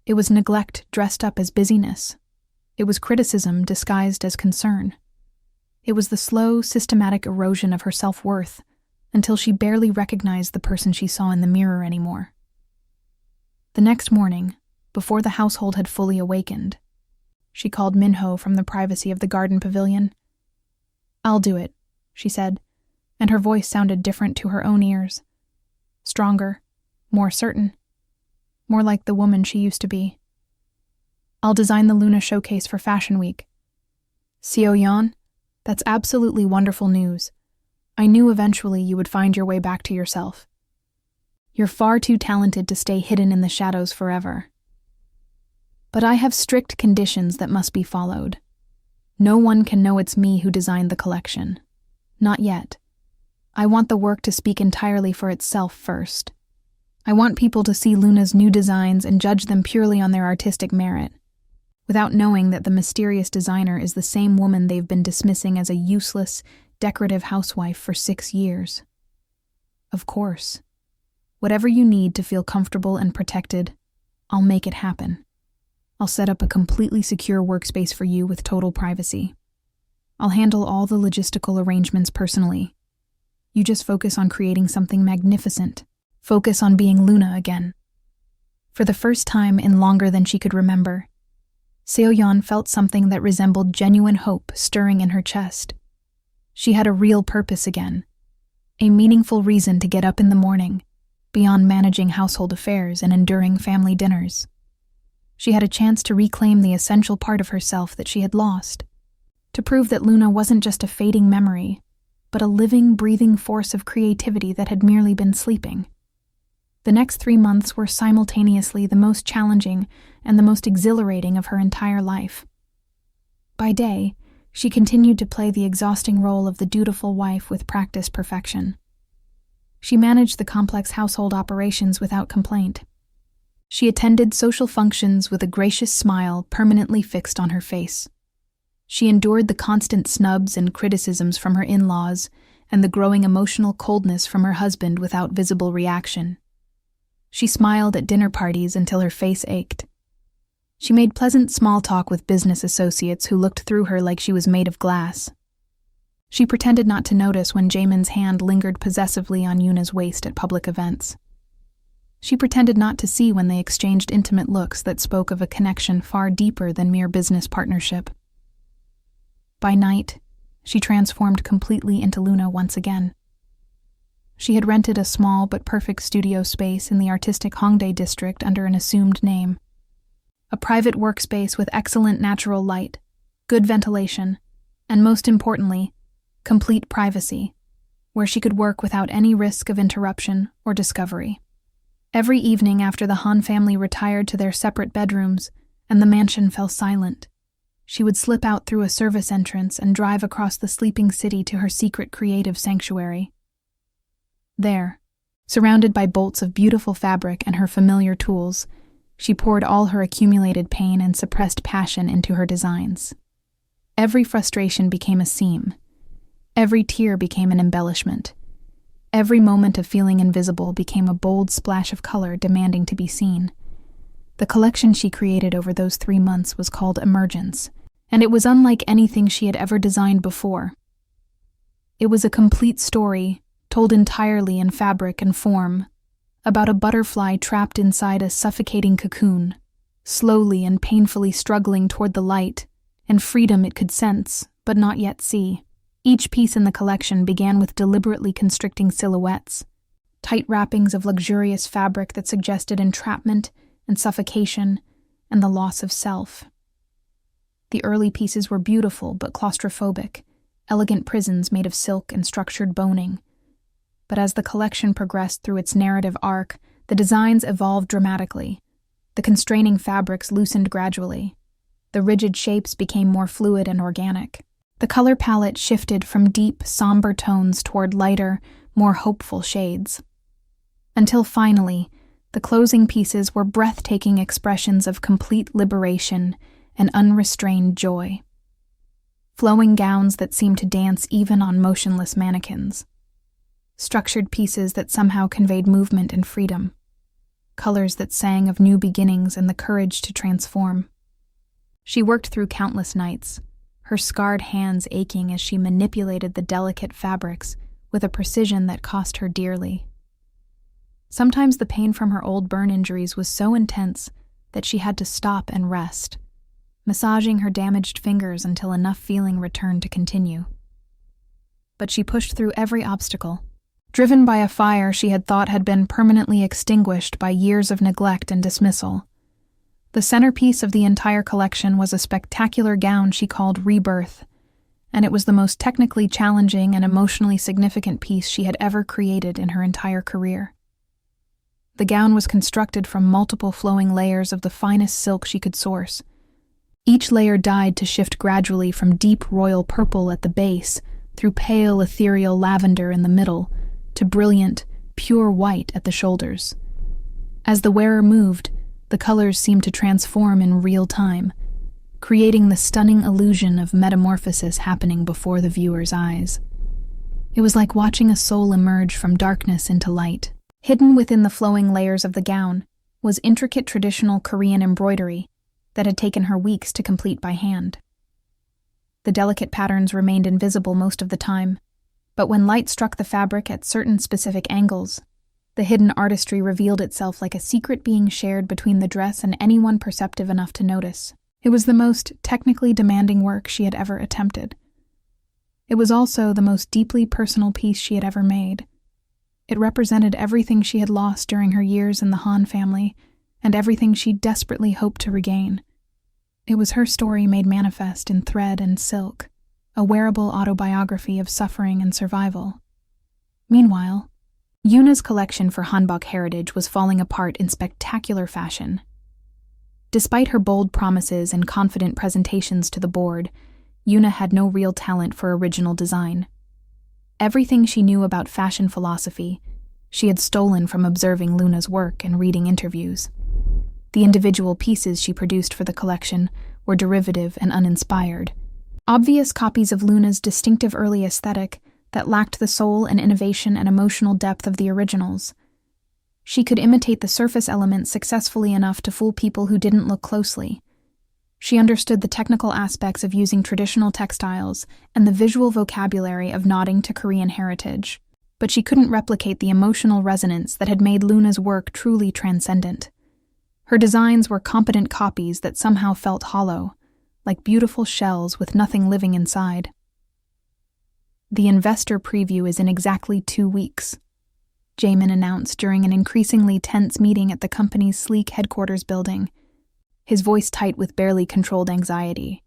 Speaker 1: It was neglect dressed up as busyness. It was criticism disguised as concern. It was the slow, systematic erosion of her self-worth until she barely recognized the person she saw in the mirror anymore. The next morning, before the household had fully awakened, she called Minho from the privacy of the garden pavilion. "I'll do it," she said, and her voice sounded different to her own ears. Stronger, more certain, more like the woman she used to be. "I'll design the Luna showcase for Fashion Week." "Seo-yeon, that's absolutely wonderful news. I knew eventually you would find your way back to yourself. You're far too talented to stay hidden in the shadows forever. But I have strict conditions that must be followed. No one can know it's me who designed the collection. Not yet. I want the work to speak entirely for itself first. I want people to see Luna's new designs and judge them purely on their artistic merit, without knowing that the mysterious designer is the same woman they've been dismissing as a useless, decorative housewife for 6 years. Of course. Whatever you need to feel comfortable and protected, I'll make it happen. I'll set up a completely secure workspace for you with total privacy. I'll handle all the logistical arrangements personally. You just focus on creating something magnificent. Focus on being Luna again." For the first time in longer than she could remember, Seo-yeon felt something that resembled genuine hope stirring in her chest. She had a real purpose again, a meaningful reason to get up in the morning, beyond managing household affairs and enduring family dinners. She had a chance to reclaim the essential part of herself that she had lost, to prove that Luna wasn't just a fading memory, but a living, breathing force of creativity that had merely been sleeping. The next 3 months were simultaneously the most challenging and the most exhilarating of her entire life. By day, she continued to play the exhausting role of the dutiful wife with practiced perfection. She managed the complex household operations without complaint. She attended social functions with a gracious smile permanently fixed on her face. She endured the constant snubs and criticisms from her in-laws and the growing emotional coldness from her husband without visible reaction. She smiled at dinner parties until her face ached. She made pleasant small talk with business associates who looked through her like she was made of glass. She pretended not to notice when Jaemin's hand lingered possessively on Yuna's waist at public events. She pretended not to see when they exchanged intimate looks that spoke of a connection far deeper than mere business partnership. By night, she transformed completely into Luna once again. She had rented a small but perfect studio space in the artistic Hongdae district under an assumed name. A private workspace with excellent natural light, good ventilation, and most importantly, complete privacy, where she could work without any risk of interruption or discovery. Every evening after the Han family retired to their separate bedrooms and the mansion fell silent, she would slip out through a service entrance and drive across the sleeping city to her secret creative sanctuary. There, surrounded by bolts of beautiful fabric and her familiar tools, she poured all her accumulated pain and suppressed passion into her designs. Every frustration became a seam. Every tear became an embellishment. Every moment of feeling invisible became a bold splash of color demanding to be seen. The collection she created over those 3 months was called Emergence, and it was unlike anything she had ever designed before. It was a complete story, told entirely in fabric and form, about a butterfly trapped inside a suffocating cocoon, slowly and painfully struggling toward the light and freedom it could sense, but not yet see. Each piece in the collection began with deliberately constricting silhouettes, tight wrappings of luxurious fabric that suggested entrapment and suffocation and the loss of self. The early pieces were beautiful but claustrophobic, elegant prisons made of silk and structured boning. But as the collection progressed through its narrative arc, the designs evolved dramatically. The constraining fabrics loosened gradually. The rigid shapes became more fluid and organic. The color palette shifted from deep, somber tones toward lighter, more hopeful shades. Until finally, the closing pieces were breathtaking expressions of complete liberation and unrestrained joy. Flowing gowns that seemed to dance even on motionless mannequins. Structured pieces that somehow conveyed movement and freedom. Colors that sang of new beginnings and the courage to transform. She worked through countless nights, her scarred hands aching as she manipulated the delicate fabrics with a precision that cost her dearly. Sometimes the pain from her old burn injuries was so intense that she had to stop and rest, massaging her damaged fingers until enough feeling returned to continue. But she pushed through every obstacle, driven by a fire she had thought had been permanently extinguished by years of neglect and dismissal. The centerpiece of the entire collection was a spectacular gown she called Rebirth, and it was the most technically challenging and emotionally significant piece she had ever created in her entire career. The gown was constructed from multiple flowing layers of the finest silk she could source. Each layer dyed to shift gradually from deep royal purple at the base through pale ethereal lavender in the middle to brilliant, pure white at the shoulders. As the wearer moved, the colors seemed to transform in real time, creating the stunning illusion of metamorphosis happening before the viewer's eyes. It was like watching a soul emerge from darkness into light. Hidden within the flowing layers of the gown was intricate traditional Korean embroidery that had taken her weeks to complete by hand. The delicate patterns remained invisible most of the time, but when light struck the fabric at certain specific angles, the hidden artistry revealed itself like a secret being shared between the dress and anyone perceptive enough to notice. It was the most technically demanding work she had ever attempted. It was also the most deeply personal piece she had ever made. It represented everything she had lost during her years in the Han family and everything she desperately hoped to regain. It was her story made manifest in thread and silk, a wearable autobiography of suffering and survival. Meanwhile, Yuna's collection for Hanbok heritage was falling apart in spectacular fashion. Despite her bold promises and confident presentations to the board, Yuna had no real talent for original design. Everything she knew about fashion philosophy, she had stolen from observing Luna's work and reading interviews. The individual pieces she produced for the collection were derivative and uninspired, obvious copies of Luna's distinctive early aesthetic that lacked the soul and innovation and emotional depth of the originals. She could imitate the surface elements successfully enough to fool people who didn't look closely. She understood the technical aspects of using traditional textiles and the visual vocabulary of nodding to Korean heritage, but she couldn't replicate the emotional resonance that had made Luna's work truly transcendent. Her designs were competent copies that somehow felt hollow, like beautiful shells with nothing living inside. The investor preview is in exactly 2 weeks, Jamin announced during an increasingly tense meeting at the company's sleek headquarters building, his voice tight with barely controlled anxiety.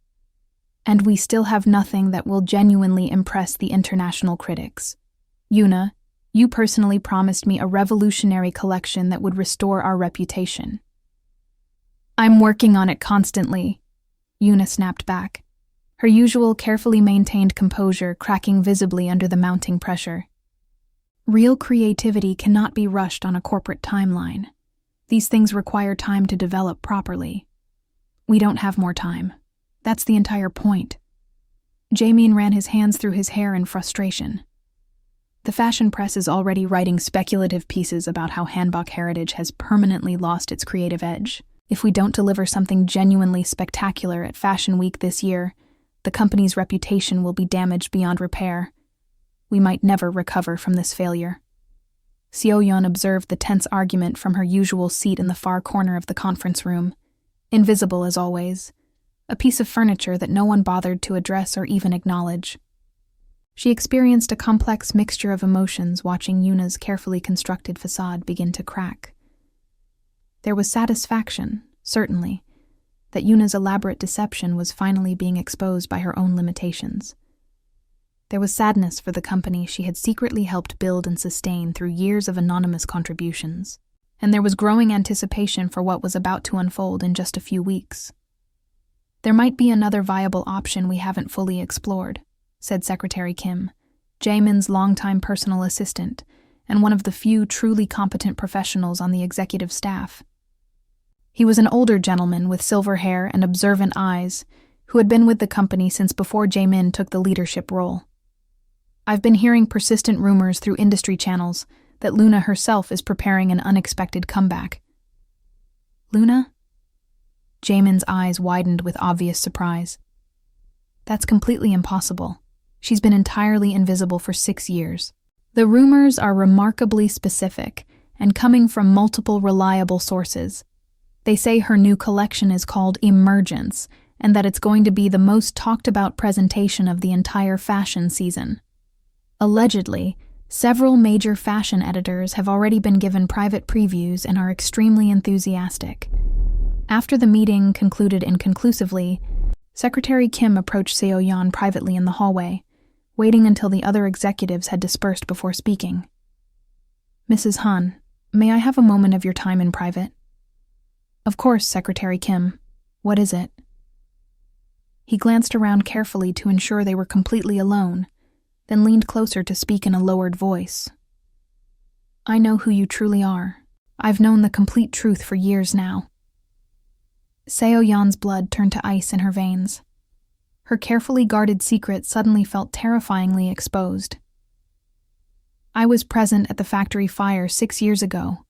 Speaker 1: And we still have nothing that will genuinely impress the international critics. Yuna, you personally promised me a revolutionary collection that would restore our reputation. I'm working on it constantly, Yuna snapped back, her usual carefully maintained composure cracking visibly under the mounting pressure. Real creativity cannot be rushed on a corporate timeline. These things require time to develop properly. We don't have more time. That's the entire point. Jamin ran his hands through his hair in frustration. The fashion press is already writing speculative pieces about how Hanbok heritage has permanently lost its creative edge. If we don't deliver something genuinely spectacular at Fashion Week this year, the company's reputation will be damaged beyond repair. We might never recover from this failure. Seo-yeon observed the tense argument from her usual seat in the far corner of the conference room, invisible as always, a piece of furniture that no one bothered to address or even acknowledge. She experienced a complex mixture of emotions watching Yuna's carefully constructed facade begin to crack. There was satisfaction, certainly, that Yuna's elaborate deception was finally being exposed by her own limitations. There was sadness for the company she had secretly helped build and sustain through years of anonymous contributions, and there was growing anticipation for what was about to unfold in just a few weeks. There might be another viable option we haven't fully explored, said Secretary Kim, Jamin's longtime personal assistant and one of the few truly competent professionals on the executive staff. He was an older gentleman with silver hair and observant eyes who had been with the company since before Jamin took the leadership role. I've been hearing persistent rumors through industry channels that Luna herself is preparing an unexpected comeback. Luna? Jamin's eyes widened with obvious surprise. That's completely impossible. She's been entirely invisible for 6 years. The rumors are remarkably specific and coming from multiple reliable sources. They say her new collection is called Emergence and that it's going to be the most talked about presentation of the entire fashion season. Allegedly, several major fashion editors have already been given private previews and are extremely enthusiastic. After the meeting concluded inconclusively, Secretary Kim approached Seo-yeon privately in the hallway, waiting until the other executives had dispersed before speaking. Mrs. Han, may I have a moment of your time in private? Of course, Secretary Kim. What is it? He glanced around carefully to ensure they were completely alone, then leaned closer to speak in a lowered voice. I know who you truly are. I've known the complete truth for years now. Seo-yeon's blood turned to ice in her veins. Her carefully guarded secret suddenly felt terrifyingly exposed. I was present at the factory fire 6 years ago,